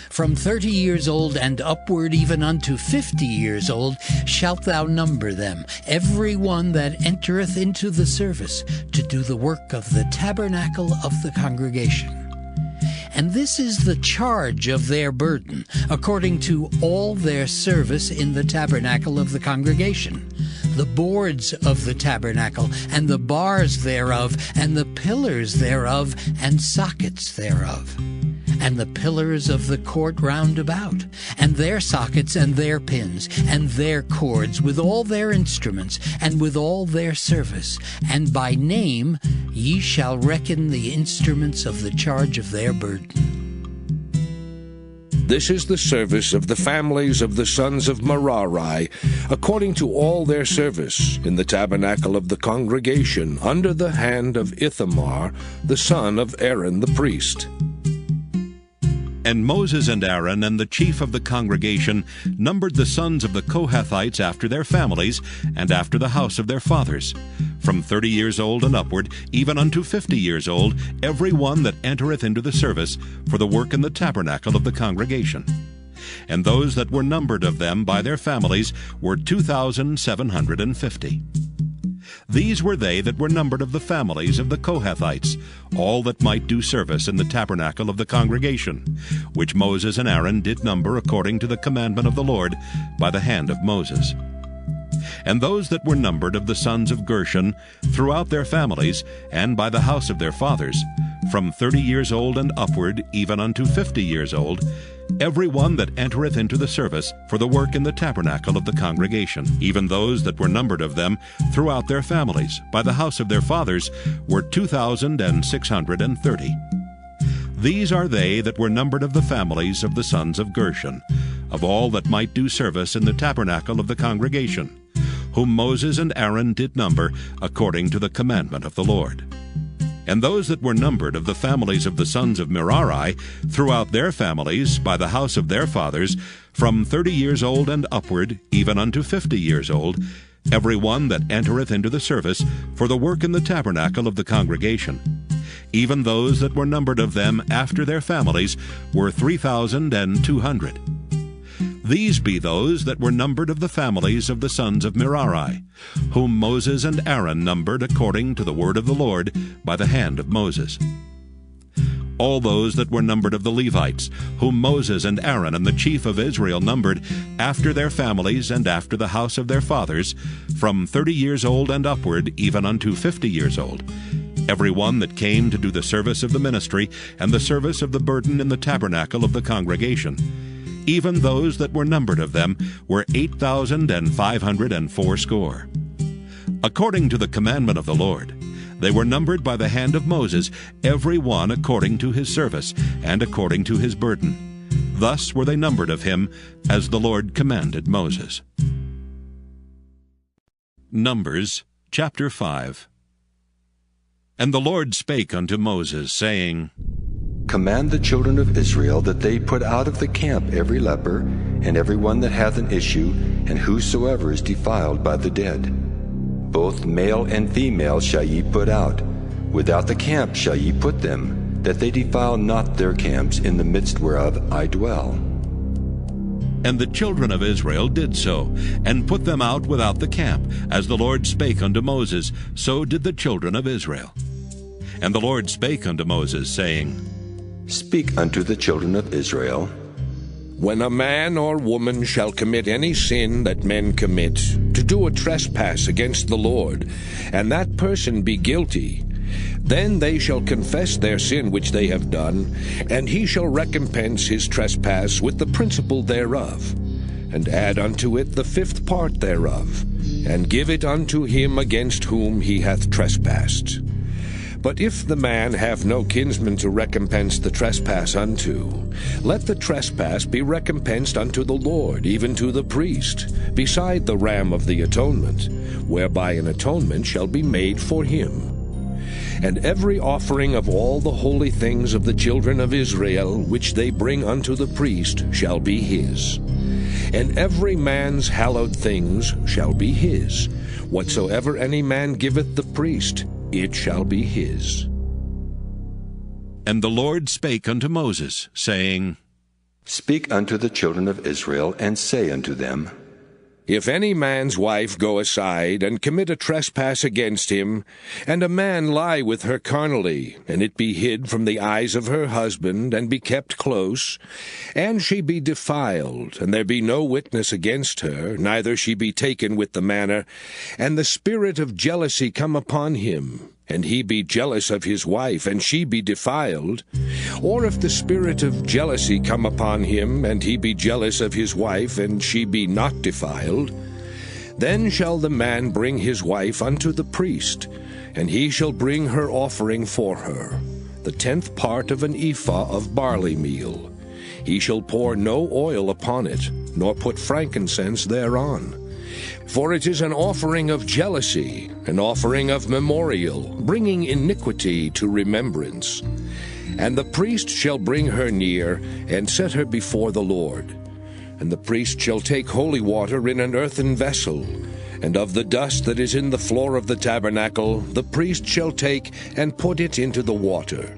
From 30 years old and upward even unto 50 years old shalt thou number them, every one that entereth into the service to do the work of the tabernacle of the congregation. And this is the charge of their burden, according to all their service in the tabernacle of the congregation, the boards of the tabernacle, and the bars thereof, and the pillars thereof, and sockets thereof, and the pillars of the court round about, and their sockets, and their pins, and their cords, with all their instruments, and with all their service. And by name ye shall reckon the instruments of the charge of their burden. This is the service of the families of the sons of Merari, according to all their service, in the tabernacle of the congregation, under the hand of Ithamar, the son of Aaron the priest. And Moses and Aaron and the chief of the congregation numbered the sons of the Kohathites after their families, and after the house of their fathers, from 30 years old and upward, even unto 50 years old, every one that entereth into the service for the work in the tabernacle of the congregation. And those that were numbered of them by their families were 2,750. These were they that were numbered of the families of the Kohathites, all that might do service in the tabernacle of the congregation, which Moses and Aaron did number according to the commandment of the Lord by the hand of Moses. And those that were numbered of the sons of Gershon throughout their families, and by the house of their fathers, from 30 years old and upward, even unto 50 years old, every one that entereth into the service for the work in the tabernacle of the congregation, even those that were numbered of them throughout their families, by the house of their fathers, were 2,630. These are they that were numbered of the families of the sons of Gershon, of all that might do service in the tabernacle of the congregation, whom Moses and Aaron did number according to the commandment of the Lord. And those that were numbered of the families of the sons of Merari throughout their families by the house of their fathers, from 30 years old and upward, even unto 50 years old, every one that entereth into the service for the work in the tabernacle of the congregation. Even those that were numbered of them after their families were 3,200. These be those that were numbered of the families of the sons of Merari, whom Moses and Aaron numbered according to the word of the Lord by the hand of Moses. All those that were numbered of the Levites, whom Moses and Aaron and the chief of Israel numbered after their families and after the house of their fathers, from 30 years old and upward, even unto 50 years old, every one that came to do the service of the ministry and the service of the burden in the tabernacle of the congregation. Even those that were numbered of them were 8,580. According to the commandment of the Lord, they were numbered by the hand of Moses, every one according to his service, and according to his burden. Thus were they numbered of him, as the Lord commanded Moses. Numbers chapter 5. And the Lord spake unto Moses, saying, Command the children of Israel that they put out of the camp every leper, and every one that hath an issue, and whosoever is defiled by the dead. Both male and female shall ye put out. Without the camp shall ye put them, that they defile not their camps in the midst whereof I dwell. And the children of Israel did so, and put them out without the camp. As the Lord spake unto Moses, so did the children of Israel. And the Lord spake unto Moses, saying, Speak unto the children of Israel. When a man or woman shall commit any sin that men commit, to do a trespass against the Lord, and that person be guilty, then they shall confess their sin which they have done, and he shall recompense his trespass with the principal thereof, and add unto it the fifth part thereof, and give it unto him against whom he hath trespassed. But if the man have no kinsman to recompense the trespass unto, let the trespass be recompensed unto the Lord, even to the priest, beside the ram of the atonement, whereby an atonement shall be made for him. And every offering of all the holy things of the children of Israel, which they bring unto the priest, shall be his. And every man's hallowed things shall be his. Whatsoever any man giveth the priest, it shall be his. And the Lord spake unto Moses, saying, Speak unto the children of Israel, and say unto them, If any man's wife go aside, and commit a trespass against him, and a man lie with her carnally, and it be hid from the eyes of her husband, and be kept close, and she be defiled, and there be no witness against her, neither she be taken with the manner, and the spirit of jealousy come upon him, and he be jealous of his wife, and she be defiled, or if the spirit of jealousy come upon him, and he be jealous of his wife, and she be not defiled, then shall the man bring his wife unto the priest, and he shall bring her offering for her, the 10th part of an ephah of barley meal. He shall pour no oil upon it, nor put frankincense thereon. For it is an offering of jealousy, an offering of memorial, bringing iniquity to remembrance. And the priest shall bring her near, and set her before the Lord. And the priest shall take holy water in an earthen vessel, and of the dust that is in the floor of the tabernacle the priest shall take, and put it into the water.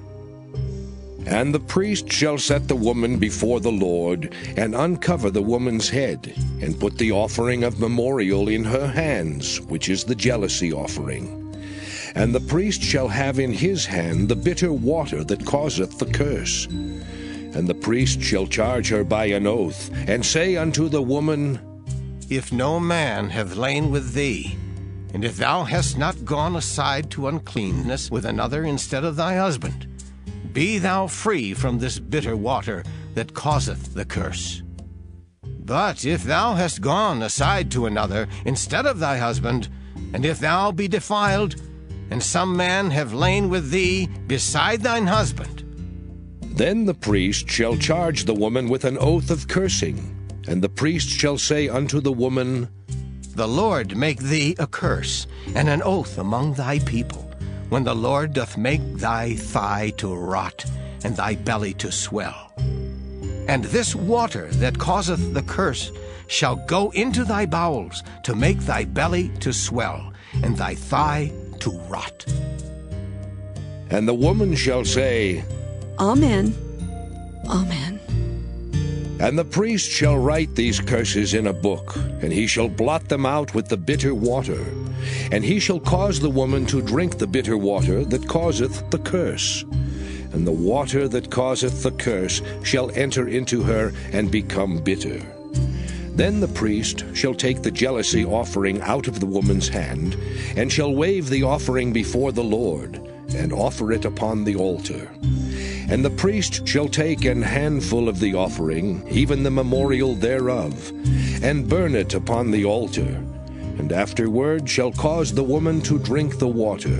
And the priest shall set the woman before the Lord, and uncover the woman's head, and put the offering of memorial in her hands, which is the jealousy offering. And the priest shall have in his hand the bitter water that causeth the curse. And the priest shall charge her by an oath, and say unto the woman, If no man have lain with thee, and if thou hast not gone aside to uncleanness with another instead of thy husband, be thou free from this bitter water that causeth the curse. But if thou hast gone aside to another instead of thy husband, and if thou be defiled, and some man have lain with thee beside thine husband, then the priest shall charge the woman with an oath of cursing, and the priest shall say unto the woman, The Lord make thee a curse and an oath among thy people, when the Lord doth make thy thigh to rot, and thy belly to swell. And this water that causeth the curse shall go into thy bowels, to make thy belly to swell, and thy thigh to rot. And the woman shall say, Amen. Amen. And the priest shall write these curses in a book, and he shall blot them out with the bitter water. And he shall cause the woman to drink the bitter water that causeth the curse. And the water that causeth the curse shall enter into her and become bitter. Then the priest shall take the jealousy offering out of the woman's hand, and shall wave the offering before the Lord, and offer it upon the altar. And the priest shall take an handful of the offering, even the memorial thereof, and burn it upon the altar, and afterward shall cause the woman to drink the water.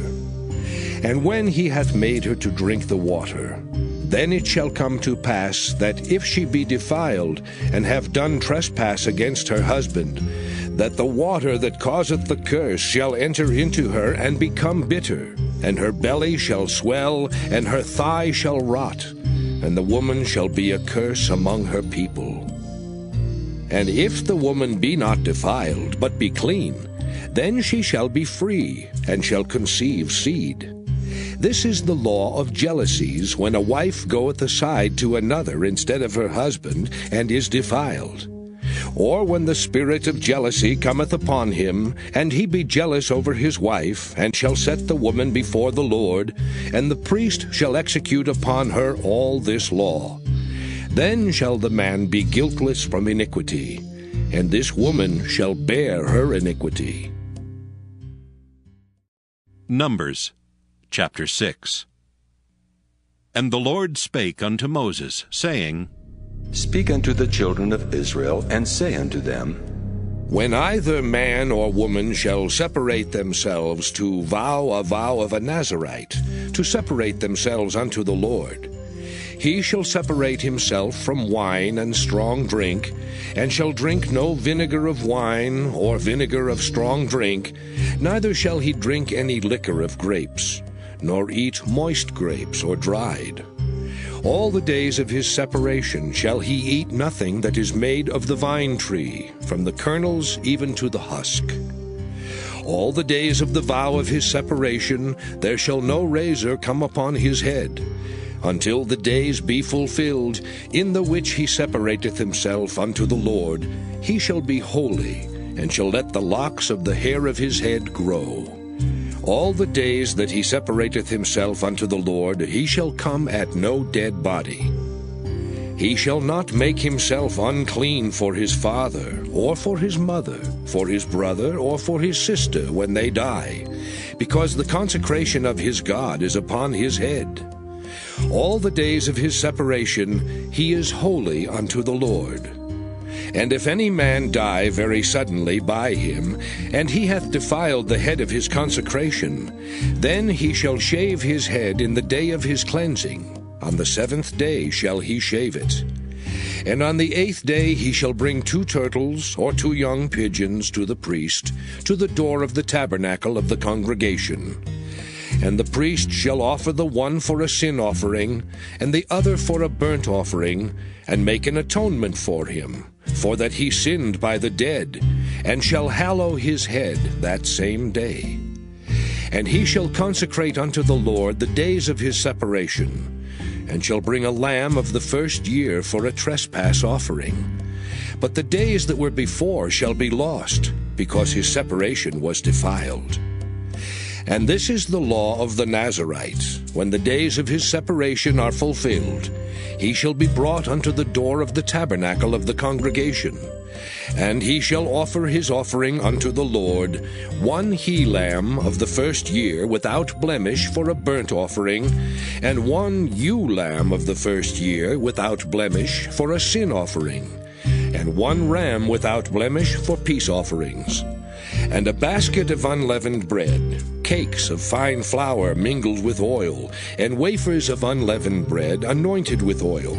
And when he hath made her to drink the water, then it shall come to pass that if she be defiled, and have done trespass against her husband, that the water that causeth the curse shall enter into her and become bitter, and her belly shall swell, and her thigh shall rot, and the woman shall be a curse among her people. And if the woman be not defiled, but be clean, Then she shall be free, and shall conceive seed. This is the law of jealousies, when a wife goeth aside to another instead of her husband, and is defiled. Or when the spirit of jealousy cometh upon him, and he be jealous over his wife, and shall set the woman before the Lord, and the priest shall execute upon her all this law. Then shall the man be guiltless from iniquity, and this woman shall bear her iniquity. Numbers chapter 6. And the Lord spake unto Moses, saying, Speak unto the children of Israel, and say unto them, When either man or woman shall separate themselves to vow a vow of a Nazarite, to separate themselves unto the Lord, he shall separate himself from wine and strong drink, and shall drink no vinegar of wine or vinegar of strong drink, neither shall he drink any liquor of grapes, nor eat moist grapes or dried. All the days of his separation shall he eat nothing that is made of the vine tree, from the kernels even to the husk. All the days of the vow of his separation there shall no razor come upon his head, until the days be fulfilled, in the which he separateth himself unto the Lord. He shall be holy, and shall let the locks of the hair of his head grow. All the days that he separateth himself unto the Lord, he shall come at no dead body. He shall not make himself unclean for his father, or for his mother, for his brother, or for his sister when they die, because the consecration of his God is upon his head. All the days of his separation he is holy unto the Lord. And if any man die very suddenly by him, and he hath defiled the head of his consecration, then he shall shave his head in the day of his cleansing. On the 7th day shall he shave it. And on the 8th day he shall bring 2 turtles or 2 young pigeons to the priest, to the door of the tabernacle of the congregation. And the priest shall offer the one for a sin offering, and the other for a burnt offering, and make an atonement for him, for that he sinned by the dead, and shall hallow his head that same day. And he shall consecrate unto the Lord the days of his separation, and shall bring a lamb of the first year for a trespass offering. But the days that were before shall be lost, because his separation was defiled. And this is the law of the Nazarite. When the days of his separation are fulfilled, he shall be brought unto the door of the tabernacle of the congregation. And he shall offer his offering unto the Lord, 1 he-lamb of the first year without blemish for a burnt offering, and 1 ewe-lamb of the first year without blemish for a sin offering, and 1 ram without blemish for peace offerings, and a basket of unleavened bread, cakes of fine flour mingled with oil, and wafers of unleavened bread anointed with oil,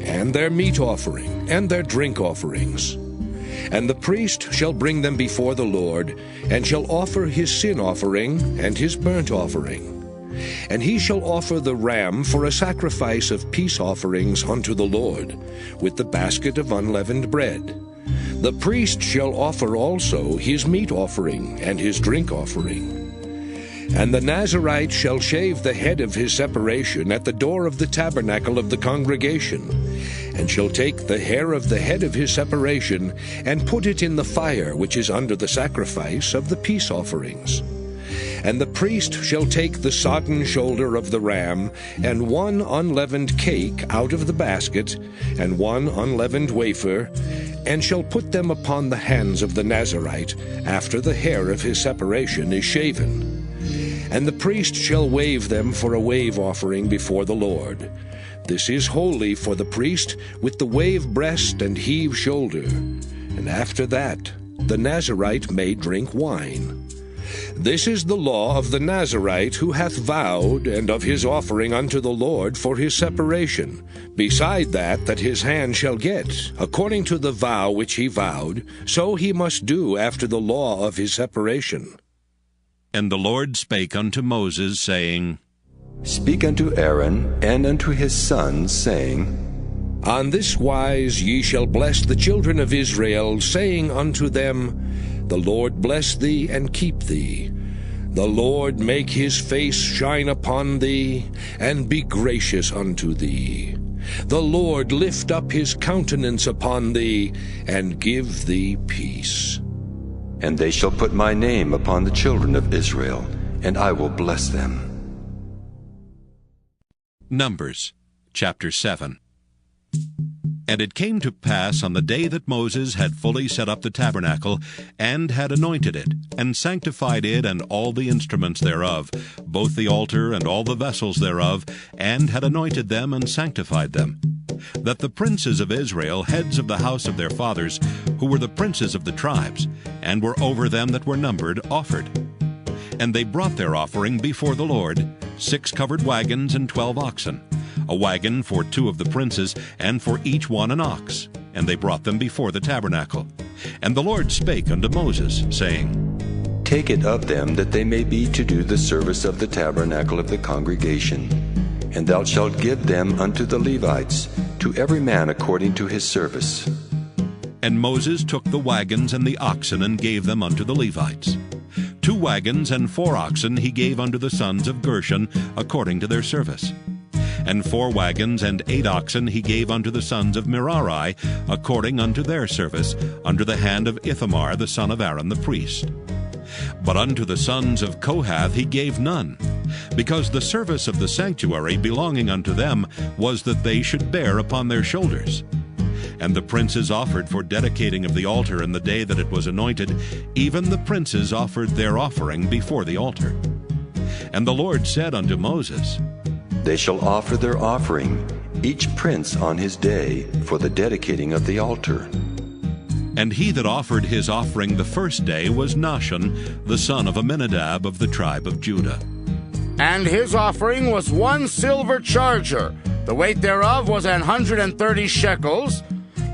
and their meat offering, and their drink offerings. And the priest shall bring them before the Lord, and shall offer his sin offering and his burnt offering. And he shall offer the ram for a sacrifice of peace offerings unto the Lord, with the basket of unleavened bread. The priest shall offer also his meat offering and his drink offering. And the Nazarite shall shave the head of his separation at the door of the tabernacle of the congregation, and shall take the hair of the head of his separation, and put it in the fire which is under the sacrifice of the peace offerings. And the priest shall take the sodden shoulder of the ram, and 1 unleavened cake out of the basket, and 1 unleavened wafer, and shall put them upon the hands of the Nazarite, after the hair of his separation is shaven. And the priest shall wave them for a wave offering before the Lord. This is holy for the priest, with the wave breast and heave shoulder. And after that, the Nazarite may drink wine. This is the law of the Nazarite who hath vowed, and of his offering unto the Lord for his separation, beside that his hand shall get, according to the vow which he vowed, so he must do after the law of his separation. And the Lord spake unto Moses, saying, Speak unto Aaron and unto his sons, saying, On this wise ye shall bless the children of Israel, saying unto them, The Lord bless thee and keep thee. The Lord make his face shine upon thee, and be gracious unto thee. The Lord lift up his countenance upon thee, and give thee peace. And they shall put my name upon the children of Israel, and I will bless them. Numbers chapter 7. And it came to pass on the day that Moses had fully set up the tabernacle, and had anointed it, and sanctified it and all the instruments thereof, both the altar and all the vessels thereof, and had anointed them and sanctified them, that the princes of Israel, heads of the house of their fathers, who were the princes of the tribes, and were over them that were numbered, offered. And they brought their offering before the Lord, 6 covered wagons and 12 oxen, a wagon for 2 of the princes, and for each one an ox. And they brought them before the tabernacle. And the Lord spake unto Moses, saying, Take it of them, that they may be to do the service of the tabernacle of the congregation. And thou shalt give them unto the Levites, to every man according to his service. And Moses took the wagons and the oxen, and gave them unto the Levites. 2 wagons and 4 oxen he gave unto the sons of Gershon, according to their service. And 4 wagons and 8 oxen he gave unto the sons of Merari, according unto their service, under the hand of Ithamar the son of Aaron the priest. But unto the sons of Kohath he gave none, because the service of the sanctuary belonging unto them was that they should bear upon their shoulders. And the princes offered for dedicating of the altar in the day that it was anointed, even the princes offered their offering before the altar. And the Lord said unto Moses, They shall offer their offering, each prince on his day, for the dedicating of the altar. And he that offered his offering the first day was Nahshon, the son of Amminadab of the tribe of Judah. And his offering was 1 silver charger, the weight thereof was 130 shekels,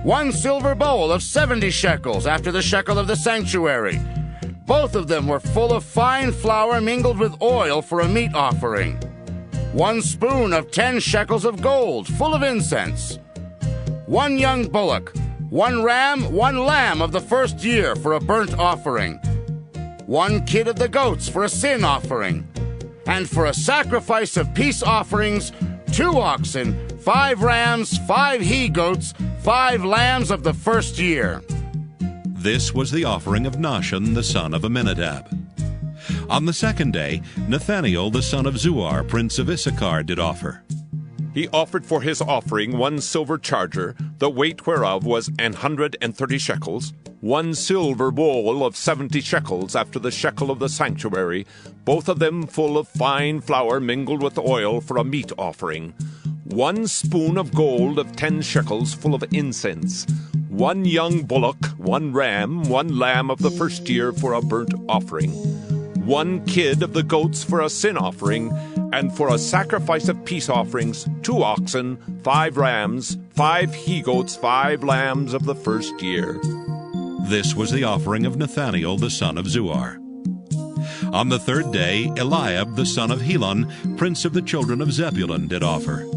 1 silver bowl of 70 shekels, after the shekel of the sanctuary. Both of them were full of fine flour mingled with oil for a meat offering. 1 spoon of 10 shekels of gold, full of incense. 1 young bullock, 1 ram, 1 lamb of the first year for a burnt offering. 1 kid of the goats for a sin offering. And for a sacrifice of peace offerings, 2 oxen, 5 rams, 5 he-goats, 5 lambs of the first year. This was the offering of Nahshon the son of Amminadab. On the second day, Nathanael the son of Zuar, prince of Issachar, did offer. He offered for his offering 1 silver charger, the weight whereof was 130 shekels, 1 silver bowl of 70 shekels, after the shekel of the sanctuary, both of them full of fine flour mingled with oil for a meat offering, 1 spoon of gold of 10 shekels, full of incense, 1 young bullock, 1 ram, 1 lamb of the first year for a burnt offering, 1 kid of the goats for a sin offering, and for a sacrifice of peace offerings, 2 oxen, 5 rams, 5 he-goats, 5 lambs of the first year. This was the offering of Nathanael the son of Zuar. On the third day, Eliab the son of Helon, prince of the children of Zebulun, did offer.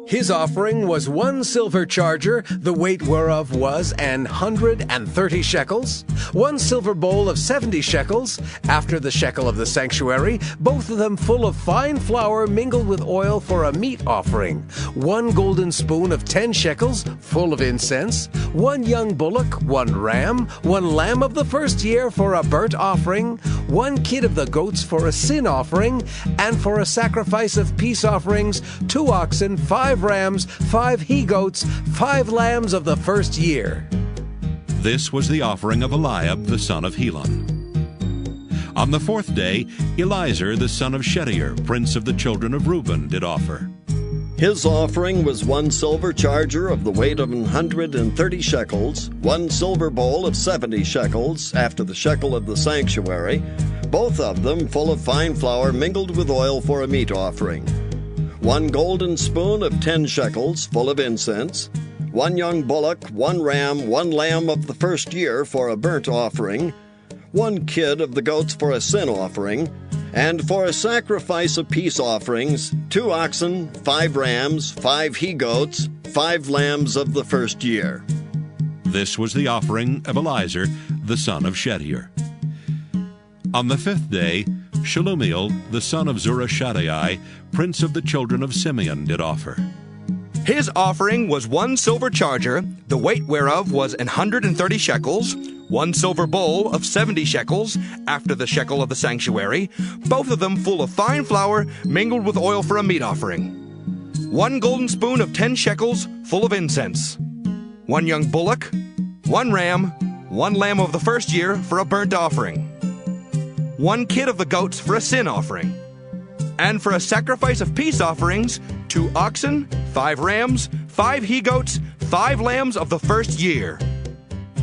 His offering was 1 silver charger, the weight whereof was 130 shekels, 1 silver bowl of 70 shekels, after the shekel of the sanctuary, both of them full of fine flour mingled with oil for a meat offering, 1 golden spoon of 10 shekels, full of incense, 1 young bullock, 1 ram, 1 lamb of the first year for a burnt offering, 1 kid of the goats for a sin offering, and for a sacrifice of peace offerings, 2 oxen, 5 rams, 5 he-goats, 5 lambs of the first year. This was the offering of Eliab the son of Helon. On the fourth day, Eliezer the son of Shedeur, prince of the children of Reuben, did offer. His offering was 1 silver charger of the weight of 130 shekels, 1 silver bowl of 70 shekels, after the shekel of the sanctuary, both of them full of fine flour mingled with oil for a meat offering, 1 golden spoon of 10 shekels, full of incense, 1 young bullock, 1 ram, 1 lamb of the first year for a burnt offering, 1 kid of the goats for a sin offering, and for a sacrifice of peace offerings, 2 oxen, 5 rams, 5 he-goats, 5 lambs of the first year. This was the offering of Eliezer the son of Shedeur. On the 5th day, Shelumiel, the son of Zurishaddai, prince of the children of Simeon, did offer. His offering was 1 silver charger, the weight whereof was 130 shekels, 1 silver bowl of 70 shekels, after the shekel of the sanctuary, both of them full of fine flour, mingled with oil for a meat offering. 1 golden spoon of 10 shekels, full of incense. 1 young bullock, 1 ram, 1 lamb of the first year for a burnt offering. 1 kid of the goats for a sin offering. And for a sacrifice of peace offerings, 2 oxen, 5 rams, 5 he-goats, 5 lambs of the first year.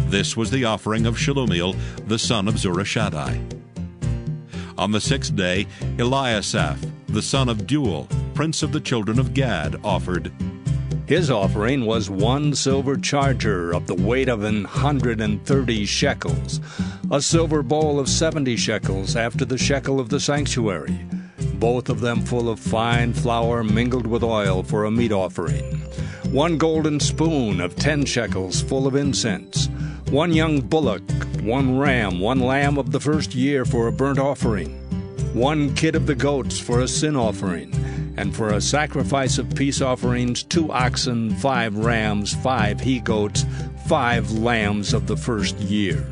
This was the offering of Shelumiel, the son of Zurishaddai. On the 6th day, Eliasaph, the son of Deuel, prince of the children of Gad, offered. His offering was 1 silver charger of the weight of 130 shekels, a silver bowl of 70 shekels after the shekel of the sanctuary, both of them full of fine flour mingled with oil for a meat offering. 1 golden spoon of 10 shekels full of incense. 1 young bullock, 1 ram, 1 lamb of the first year for a burnt offering. 1 kid of the goats for a sin offering. And for a sacrifice of peace offerings, 2 oxen, 5 rams, 5 he-goats, 5 lambs of the first year.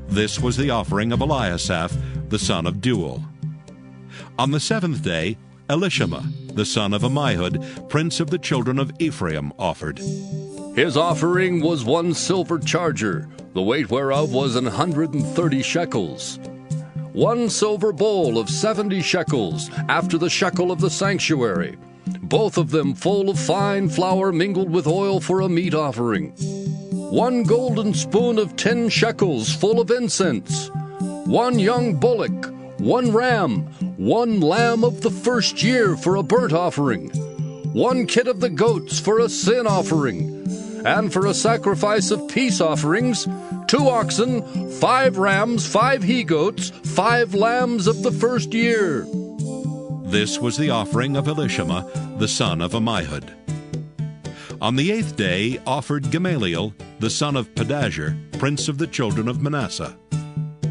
This was the offering of Eliasaph, the son of Deuel. On the 7th day, Elishama, the son of Ammihud, prince of the children of Ephraim, offered. His offering was 1 silver charger, the weight whereof was 130 shekels. 1 silver bowl of 70 shekels, after the shekel of the sanctuary, both of them full of fine flour mingled with oil for a meat offering. 1 golden spoon of 10 shekels, full of incense. 1 young bullock, 1 ram, 1 lamb of the first year for a burnt offering. 1 kid of the goats for a sin offering. And for a sacrifice of peace offerings, 2 oxen, 5 rams, 5 he-goats, 5 lambs of the first year. This was the offering of Elishama, the son of Ammihud. On the 8th day offered Gamaliel, the son of Pedahzur, prince of the children of Manasseh.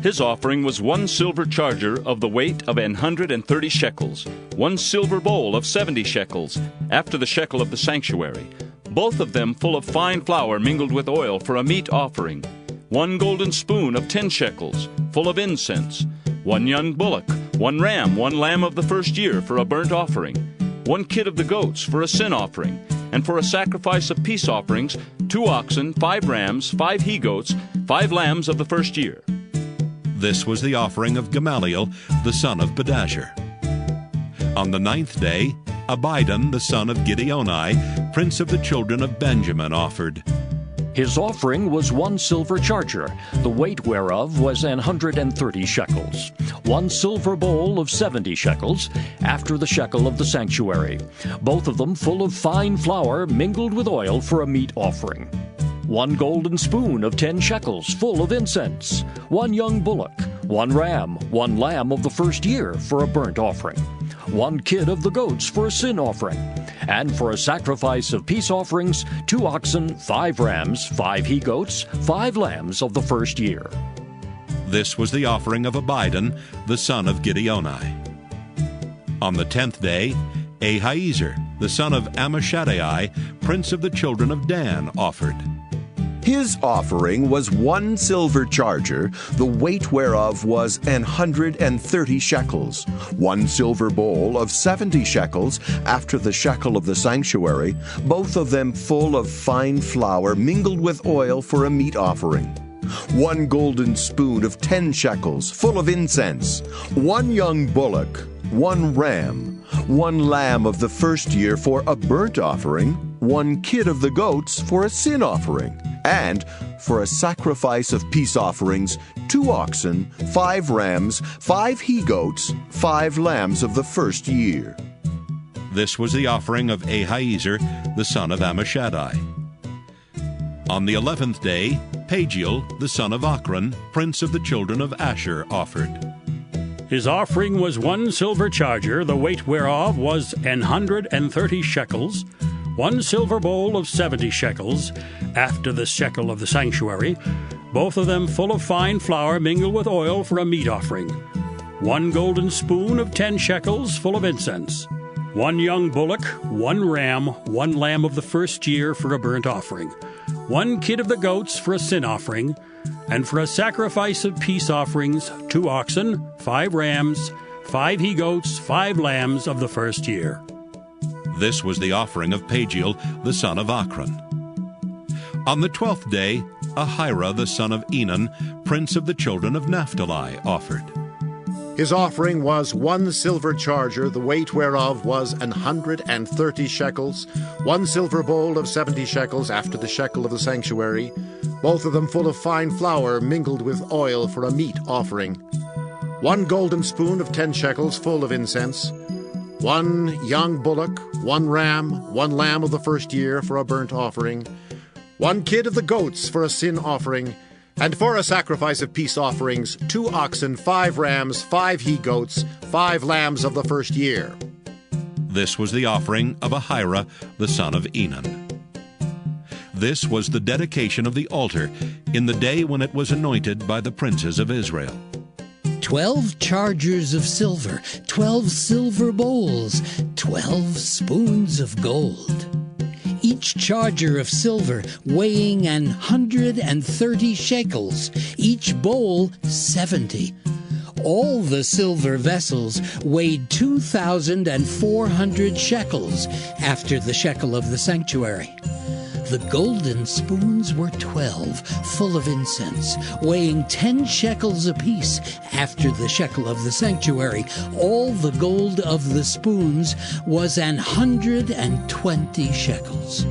His offering was 1 silver charger of the weight of 130 shekels, 1 silver bowl of 70 shekels, after the shekel of the sanctuary, both of them full of fine flour mingled with oil for a meat offering. 1 golden spoon of 10 shekels, full of incense. 1 young bullock, 1 ram, 1 lamb of the first year for a burnt offering. 1 kid of the goats for a sin offering. And for a sacrifice of peace offerings, 2 oxen, 5 rams, 5 he-goats, 5 lambs of the first year. This was the offering of Gamaliel, the son of Pedahzur. On the 9th day, Abidan, the son of Gideoni, prince of the children of Benjamin, offered. His offering was 1 silver charger, the weight whereof was 130 shekels, 1 silver bowl of 70 shekels, after the shekel of the sanctuary, both of them full of fine flour mingled with oil for a meat offering. 1 golden spoon of 10 shekels, full of incense. 1 young bullock, 1 ram, 1 lamb of the first year for a burnt offering. 1 kid of the goats for a sin offering. And for a sacrifice of peace offerings, 2 oxen, 5 rams, 5 he-goats, 5 lambs of the first year. This was the offering of Abidan, the son of Gideoni. On the 10th day, Ahiezer, the son of Ammishaddai, prince of the children of Dan, offered. His offering was 1 silver charger, the weight whereof was 130 shekels, 1 silver bowl of 70 shekels, after the shekel of the sanctuary, both of them full of fine flour mingled with oil for a meat offering. 1 golden spoon of 10 shekels, full of incense. 1 young bullock, 1 ram, 1 lamb of the first year for a burnt offering, 1 kid of the goats for a sin offering. And for a sacrifice of peace offerings, 2 oxen, 5 rams, 5 he-goats, 5 lambs of the first year. This was the offering of Ahiezer, the son of Ammishaddai. On the 11th day, Pagiel, the son of Ochran, prince of the children of Asher, offered. His offering was 1 silver charger, the weight whereof was 130 shekels, 1 silver bowl of 70 shekels, after the shekel of the sanctuary, both of them full of fine flour mingled with oil for a meat offering. 1 golden spoon of 10 shekels full of incense. 1 young bullock, 1 ram, 1 lamb of the first year for a burnt offering. 1 kid of the goats for a sin offering, and for a sacrifice of peace offerings, 2 oxen, 5 rams, 5 he-goats, 5 lambs of the first year. This was the offering of Pagiel, the son of Akron. On the 12th day, Ahira, the son of Enan, prince of the children of Naphtali, offered. His offering was 1 silver charger, the weight whereof was 130 shekels, 1 silver bowl of 70 shekels after the shekel of the sanctuary, both of them full of fine flour mingled with oil for a meat offering. 1 golden spoon of 10 shekels full of incense, 1 young bullock, 1 ram, 1 lamb of the first year for a burnt offering, 1 kid of the goats for a sin offering, and for a sacrifice of peace offerings, 2 oxen, 5 rams, 5 he-goats, 5 lambs of the first year. This was the offering of Ahira, the son of Enan. This was the dedication of the altar in the day when it was anointed by the princes of Israel. 12 chargers of silver, 12 silver bowls, 12 spoons of gold. Each charger of silver weighing 130 shekels, each bowl 70. All the silver vessels weighed 2,400 shekels after the shekel of the sanctuary. The golden spoons were 12, full of incense, weighing 10 shekels apiece after the shekel of the sanctuary. All the gold of the spoons was 120 shekels.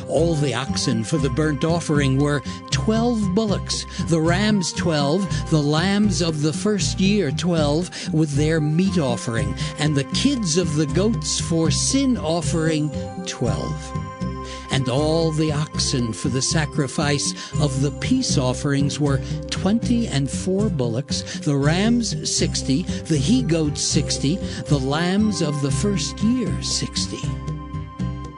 All the oxen for the burnt offering were 12 bullocks, the rams 12, the lambs of the first year 12, with their meat offering, and the kids of the goats for sin offering 12. And all the oxen for the sacrifice of the peace offerings were 24 bullocks, the rams 60, the he-goats 60, the lambs of the first year 60.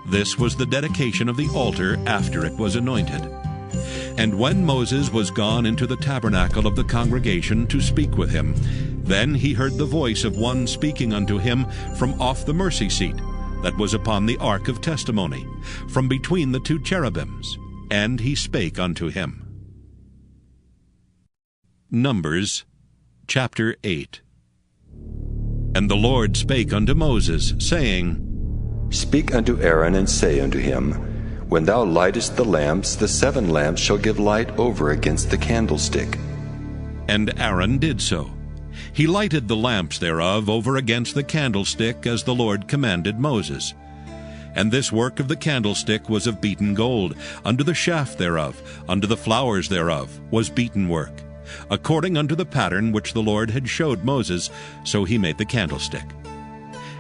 This was the dedication of the altar after it was anointed. And when Moses was gone into the tabernacle of the congregation to speak with him, then he heard the voice of one speaking unto him from off the mercy seat that was upon the ark of testimony, from between the 2 cherubims, and he spake unto him. Numbers chapter 8. And the Lord spake unto Moses, saying, Speak unto Aaron, and say unto him, When thou lightest the lamps, the 7 lamps shall give light over against the candlestick. And Aaron did so. He lighted the lamps thereof over against the candlestick, as the Lord commanded Moses. And this work of the candlestick was of beaten gold. Unto the shaft thereof, unto the flowers thereof, was beaten work. According unto the pattern which the Lord had showed Moses, so he made the candlestick.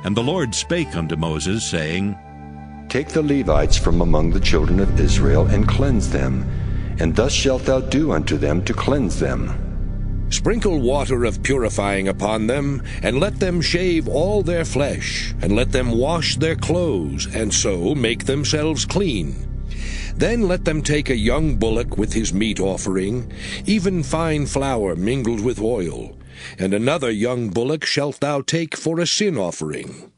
And the Lord spake unto Moses, saying, Take the Levites from among the children of Israel, and cleanse them, and thus shalt thou do unto them to cleanse them. Sprinkle water of purifying upon them, and let them shave all their flesh, and let them wash their clothes, and so make themselves clean. Then let them take a young bullock with his meat offering, even fine flour mingled with oil, and another young bullock shalt thou take for a sin offering.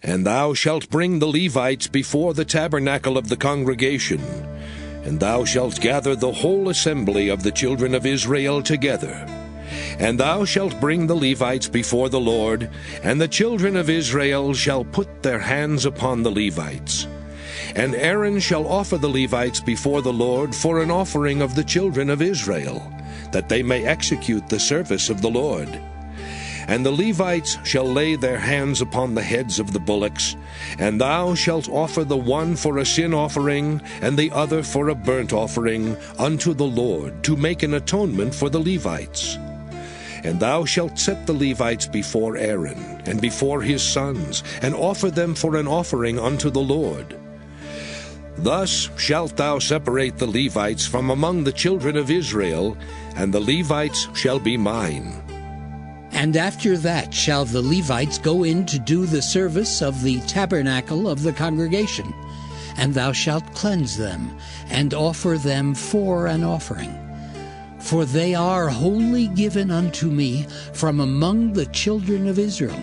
And thou shalt bring the Levites before the tabernacle of the congregation, and thou shalt gather the whole assembly of the children of Israel together. And thou shalt bring the Levites before the Lord, and the children of Israel shall put their hands upon the Levites. And Aaron shall offer the Levites before the Lord for an offering of the children of Israel, that they may execute the service of the Lord. And the Levites shall lay their hands upon the heads of the bullocks, and thou shalt offer the one for a sin offering, and the other for a burnt offering, unto the Lord, to make an atonement for the Levites. And thou shalt set the Levites before Aaron, and before his sons, and offer them for an offering unto the Lord. Thus shalt thou separate the Levites from among the children of Israel, and the Levites shall be mine. And after that shall the Levites go in to do the service of the tabernacle of the congregation. and thou shalt cleanse them, and offer them for an offering. For they are wholly given unto me from among the children of Israel.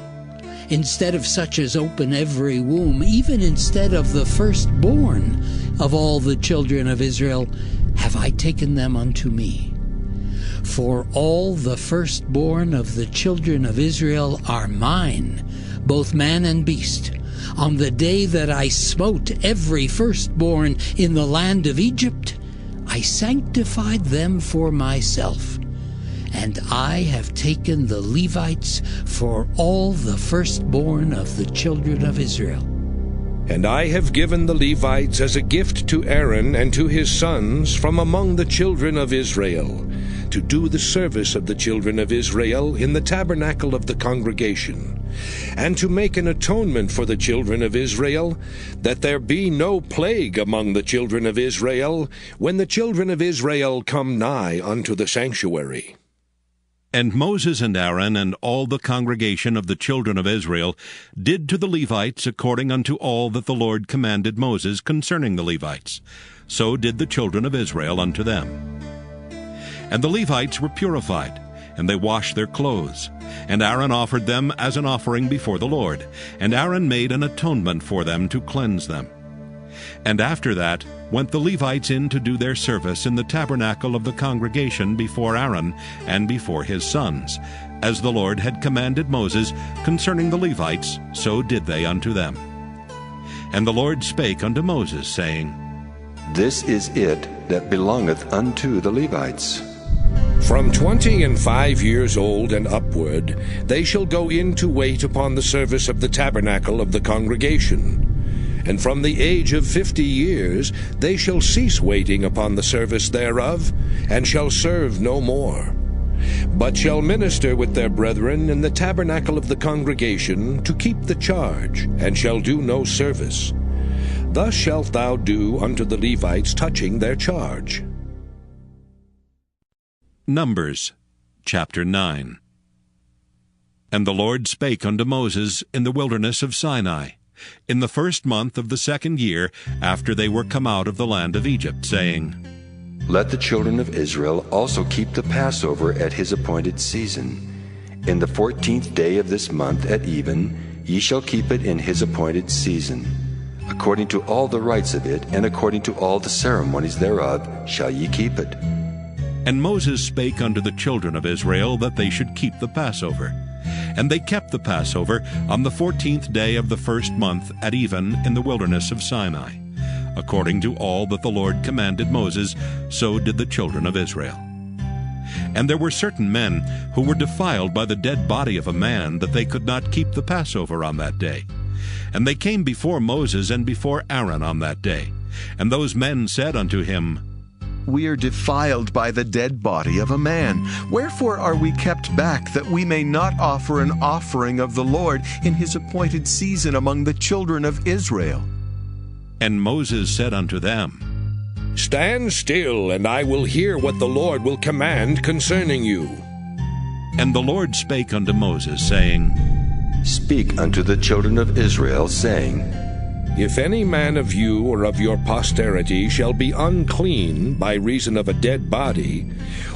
Instead of such as open every womb, even instead of the firstborn of all the children of Israel, have I taken them unto me. For all the firstborn of the children of Israel are mine, both man and beast. On the day that I smote every firstborn in the land of Egypt, I sanctified them for myself. And I have taken the Levites for all the firstborn of the children of Israel. And I have given the Levites as a gift to Aaron and to his sons from among the children of Israel, to do the service of the children of Israel in the tabernacle of the congregation, and to make an atonement for the children of Israel, that there be no plague among the children of Israel, when the children of Israel come nigh unto the sanctuary. And Moses and Aaron and all the congregation of the children of Israel did to the Levites according unto all that the Lord commanded Moses concerning the Levites. So did the children of Israel unto them. And the Levites were purified, and they washed their clothes. And Aaron offered them as an offering before the Lord. And Aaron made an atonement for them to cleanse them. And after that went the Levites in to do their service in the tabernacle of the congregation before Aaron and before his sons. As the Lord had commanded Moses concerning the Levites, so did they unto them. And the Lord spake unto Moses, saying, This is it that belongeth unto the Levites. From 25 years old and upward, they shall go in to wait upon the service of the tabernacle of the congregation. And from the age of 50 years they shall cease waiting upon the service thereof, and shall serve no more, but shall minister with their brethren in the tabernacle of the congregation to keep the charge, and shall do no service. Thus shalt thou do unto the Levites touching their charge. Numbers chapter 9. And the Lord spake unto Moses in the wilderness of Sinai, in the 1st month of the 2nd year after they were come out of the land of Egypt, saying, Let the children of Israel also keep the Passover at his appointed season. In the 14th day of this month at even, ye shall keep it in his appointed season. According to all the rites of it, and according to all the ceremonies thereof, shall ye keep it. And Moses spake unto the children of Israel that they should keep the Passover. And they kept the Passover on the 14th day of the 1st month at even in the wilderness of Sinai. According to all that the Lord commanded Moses, so did the children of Israel. And there were certain men who were defiled by the dead body of a man, that they could not keep the Passover on that day. And they came before Moses and before Aaron on that day. And those men said unto him, We are defiled by the dead body of a man. Wherefore are we kept back, that we may not offer an offering of the Lord in his appointed season among the children of Israel? And Moses said unto them, Stand still, and I will hear what the Lord will command concerning you. And the Lord spake unto Moses, saying, Speak unto the children of Israel, saying, If any man of you or of your posterity shall be unclean by reason of a dead body,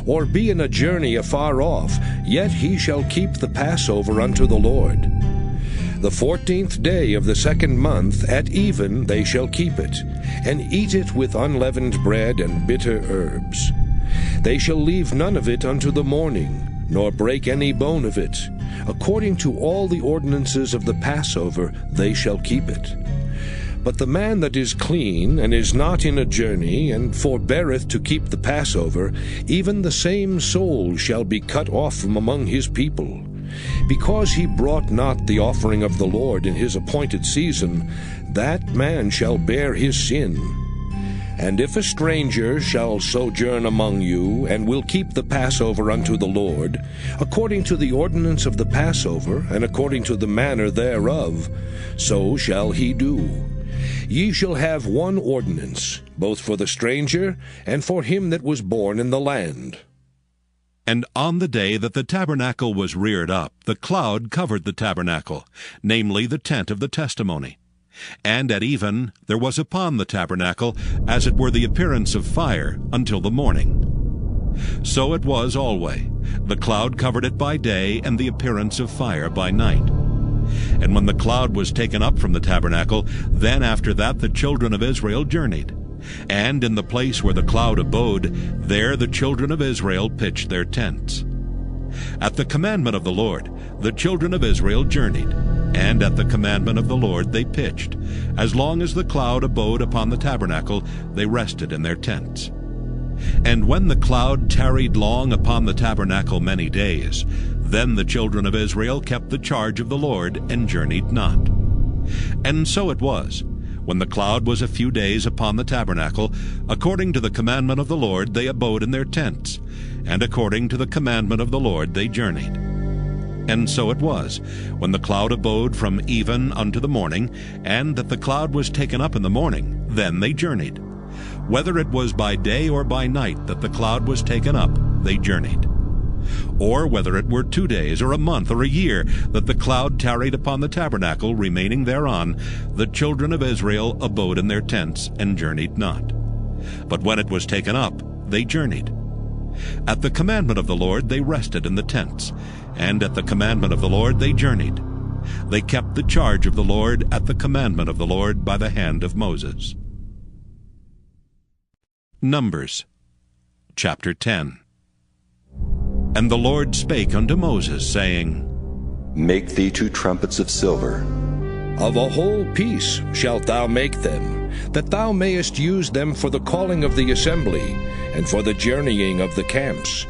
or be in a journey afar off, yet he shall keep the Passover unto the Lord. The 14th day of the 2nd month at even they shall keep it, and eat it with unleavened bread and bitter herbs. They shall leave none of it unto the morning, nor break any bone of it. According to all the ordinances of the Passover they shall keep it. But the man that is clean, and is not in a journey, and forbeareth to keep the Passover, even the same soul shall be cut off from among his people. Because he brought not the offering of the Lord in his appointed season, that man shall bear his sin. And if a stranger shall sojourn among you, and will keep the Passover unto the Lord, according to the ordinance of the Passover, and according to the manner thereof, so shall he do. Ye shall have one ordinance, both for the stranger and for him that was born in the land. And on the day that the tabernacle was reared up, the cloud covered the tabernacle, namely the tent of the testimony. And at even there was upon the tabernacle as it were the appearance of fire until the morning. So it was alway. The cloud covered it by day, and the appearance of fire by night. And when the cloud was taken up from the tabernacle, then after that the children of Israel journeyed. And in the place where the cloud abode, there the children of Israel pitched their tents. At the commandment of the Lord, the children of Israel journeyed, and at the commandment of the Lord they pitched. As long as the cloud abode upon the tabernacle, they rested in their tents. And when the cloud tarried long upon the tabernacle many days, then the children of Israel kept the charge of the Lord, and journeyed not. And so it was, when the cloud was a few days upon the tabernacle, according to the commandment of the Lord they abode in their tents, and according to the commandment of the Lord they journeyed. And so it was, when the cloud abode from even unto the morning, and that the cloud was taken up in the morning, then they journeyed. Whether it was by day or by night that the cloud was taken up, they journeyed. Or whether it were 2 days, or a month, or a year, that the cloud tarried upon the tabernacle, remaining thereon, the children of Israel abode in their tents, and journeyed not. But when it was taken up, they journeyed. At the commandment of the Lord they rested in the tents, and at the commandment of the Lord they journeyed. They kept the charge of the Lord at the commandment of the Lord by the hand of Moses. Numbers chapter 10. And the Lord spake unto Moses, saying, Make thee 2 trumpets of silver. Of a whole piece shalt thou make them, that thou mayest use them for the calling of the assembly, and for the journeying of the camps.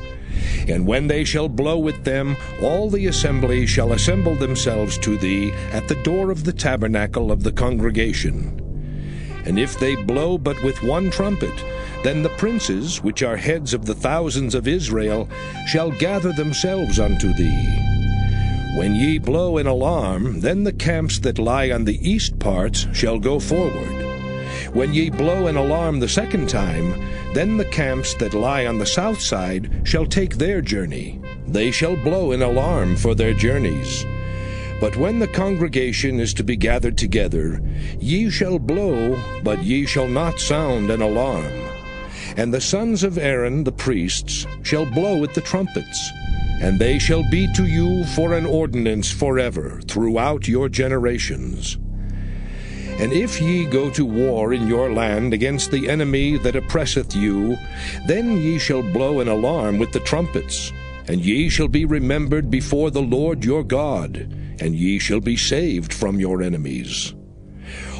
And when they shall blow with them, all the assembly shall assemble themselves to thee at the door of the tabernacle of the congregation. And if they blow but with 1 trumpet, then the princes, which are heads of the thousands of Israel, shall gather themselves unto thee. When ye blow an alarm, then the camps that lie on the east parts shall go forward. When ye blow an alarm the 2nd time, then the camps that lie on the south side shall take their journey. They shall blow an alarm for their journeys. But when the congregation is to be gathered together, ye shall blow, but ye shall not sound an alarm. And the sons of Aaron the priests shall blow at the trumpets, and they shall be to you for an ordinance forever throughout your generations. And if ye go to war in your land against the enemy that oppresseth you, then ye shall blow an alarm with the trumpets, and ye shall be remembered before the Lord your God, and ye shall be saved from your enemies.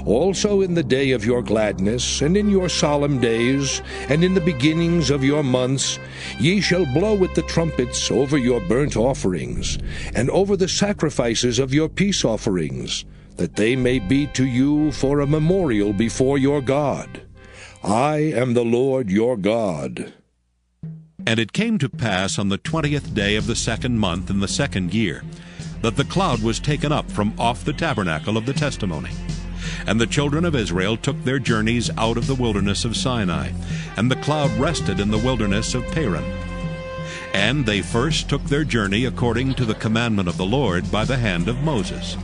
Also in the day of your gladness, and in your solemn days, and in the beginnings of your months, ye shall blow with the trumpets over your burnt offerings, and over the sacrifices of your peace offerings, that they may be to you for a memorial before your God. I am the Lord your God. And it came to pass on the 20th day of the 2nd month in the 2nd year, that the cloud was taken up from off the tabernacle of the testimony. And the children of Israel took their journeys out of the wilderness of Sinai, and the cloud rested in the wilderness of Paran. And they first took their journey according to the commandment of the Lord by the hand of Moses.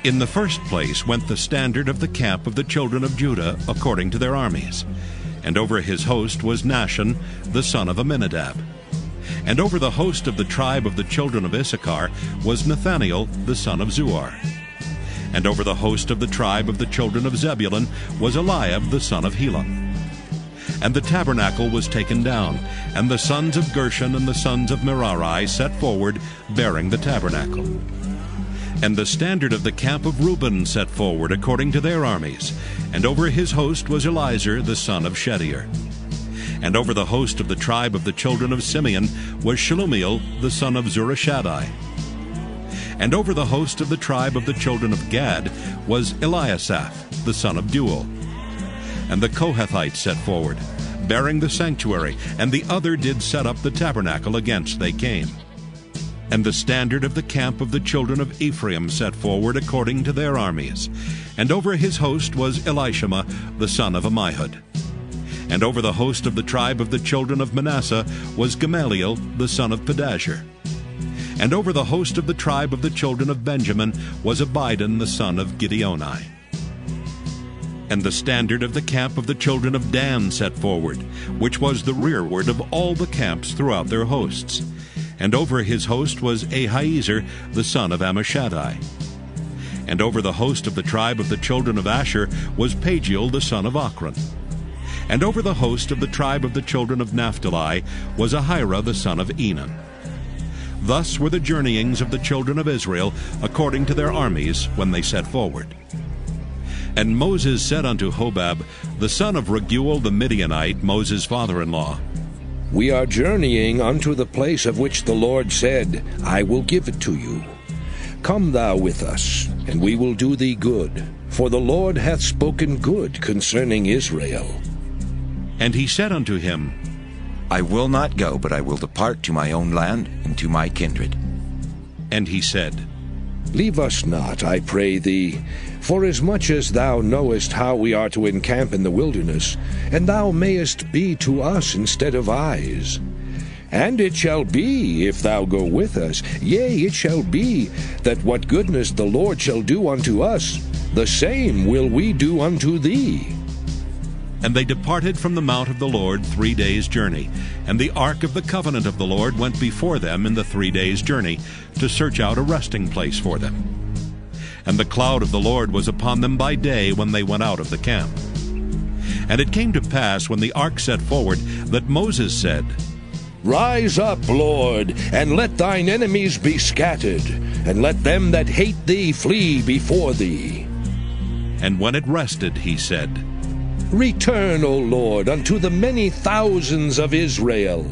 In the first place went the standard of the camp of the children of Judah according to their armies. And over his host was Nahshon, the son of Amminadab. And over the host of the tribe of the children of Issachar was Nathaniel, the son of Zuar. And over the host of the tribe of the children of Zebulun was Eliab, the son of Helon. And the tabernacle was taken down, and the sons of Gershon and the sons of Merari set forward, bearing the tabernacle. And the standard of the camp of Reuben set forward according to their armies, and over his host was Elizur, the son of Shedeur. And over the host of the tribe of the children of Simeon was Shelumiel, the son of Zurishaddai. And over the host of the tribe of the children of Gad was Eliasaph, the son of Deuel. And the Kohathites set forward, bearing the sanctuary, and the other did set up the tabernacle against they came. And the standard of the camp of the children of Ephraim set forward according to their armies. And over his host was Elishama, the son of Ammihud. And over the host of the tribe of the children of Manasseh was Gamaliel, the son of Pedashur. And over the host of the tribe of the children of Benjamin was Abidan, the son of Gideoni. And the standard of the camp of the children of Dan set forward, which was the rearward of all the camps throughout their hosts. And over his host was Ahiezer the son of Ammishaddai. And over the host of the tribe of the children of Asher was Pagiel the son of Ochran. And over the host of the tribe of the children of Naphtali was Ahira the son of Enan. Thus were the journeyings of the children of Israel according to their armies when they set forward. And Moses said unto Hobab, the son of Raguel the Midianite, Moses' father-in-law, We are journeying unto the place of which the Lord said, I will give it to you. Come thou with us, and we will do thee good, for the Lord hath spoken good concerning Israel. And he said unto him, I will not go, but I will depart to my own land and to my kindred. And he said, Leave us not, I pray thee, forasmuch as thou knowest how we are to encamp in the wilderness, and thou mayest be to us instead of eyes. And it shall be, if thou go with us, yea, it shall be, that what goodness the Lord shall do unto us, the same will we do unto thee. And they departed from the mount of the Lord 3 days' journey, and the ark of the covenant of the Lord went before them in the 3 days' journey, to search out a resting place for them. And the cloud of the Lord was upon them by day when they went out of the camp. And it came to pass, when the ark set forward, that Moses said, Rise up, Lord, and let thine enemies be scattered, and let them that hate thee flee before thee. And when it rested, he said, Return, O Lord, unto the many thousands of Israel.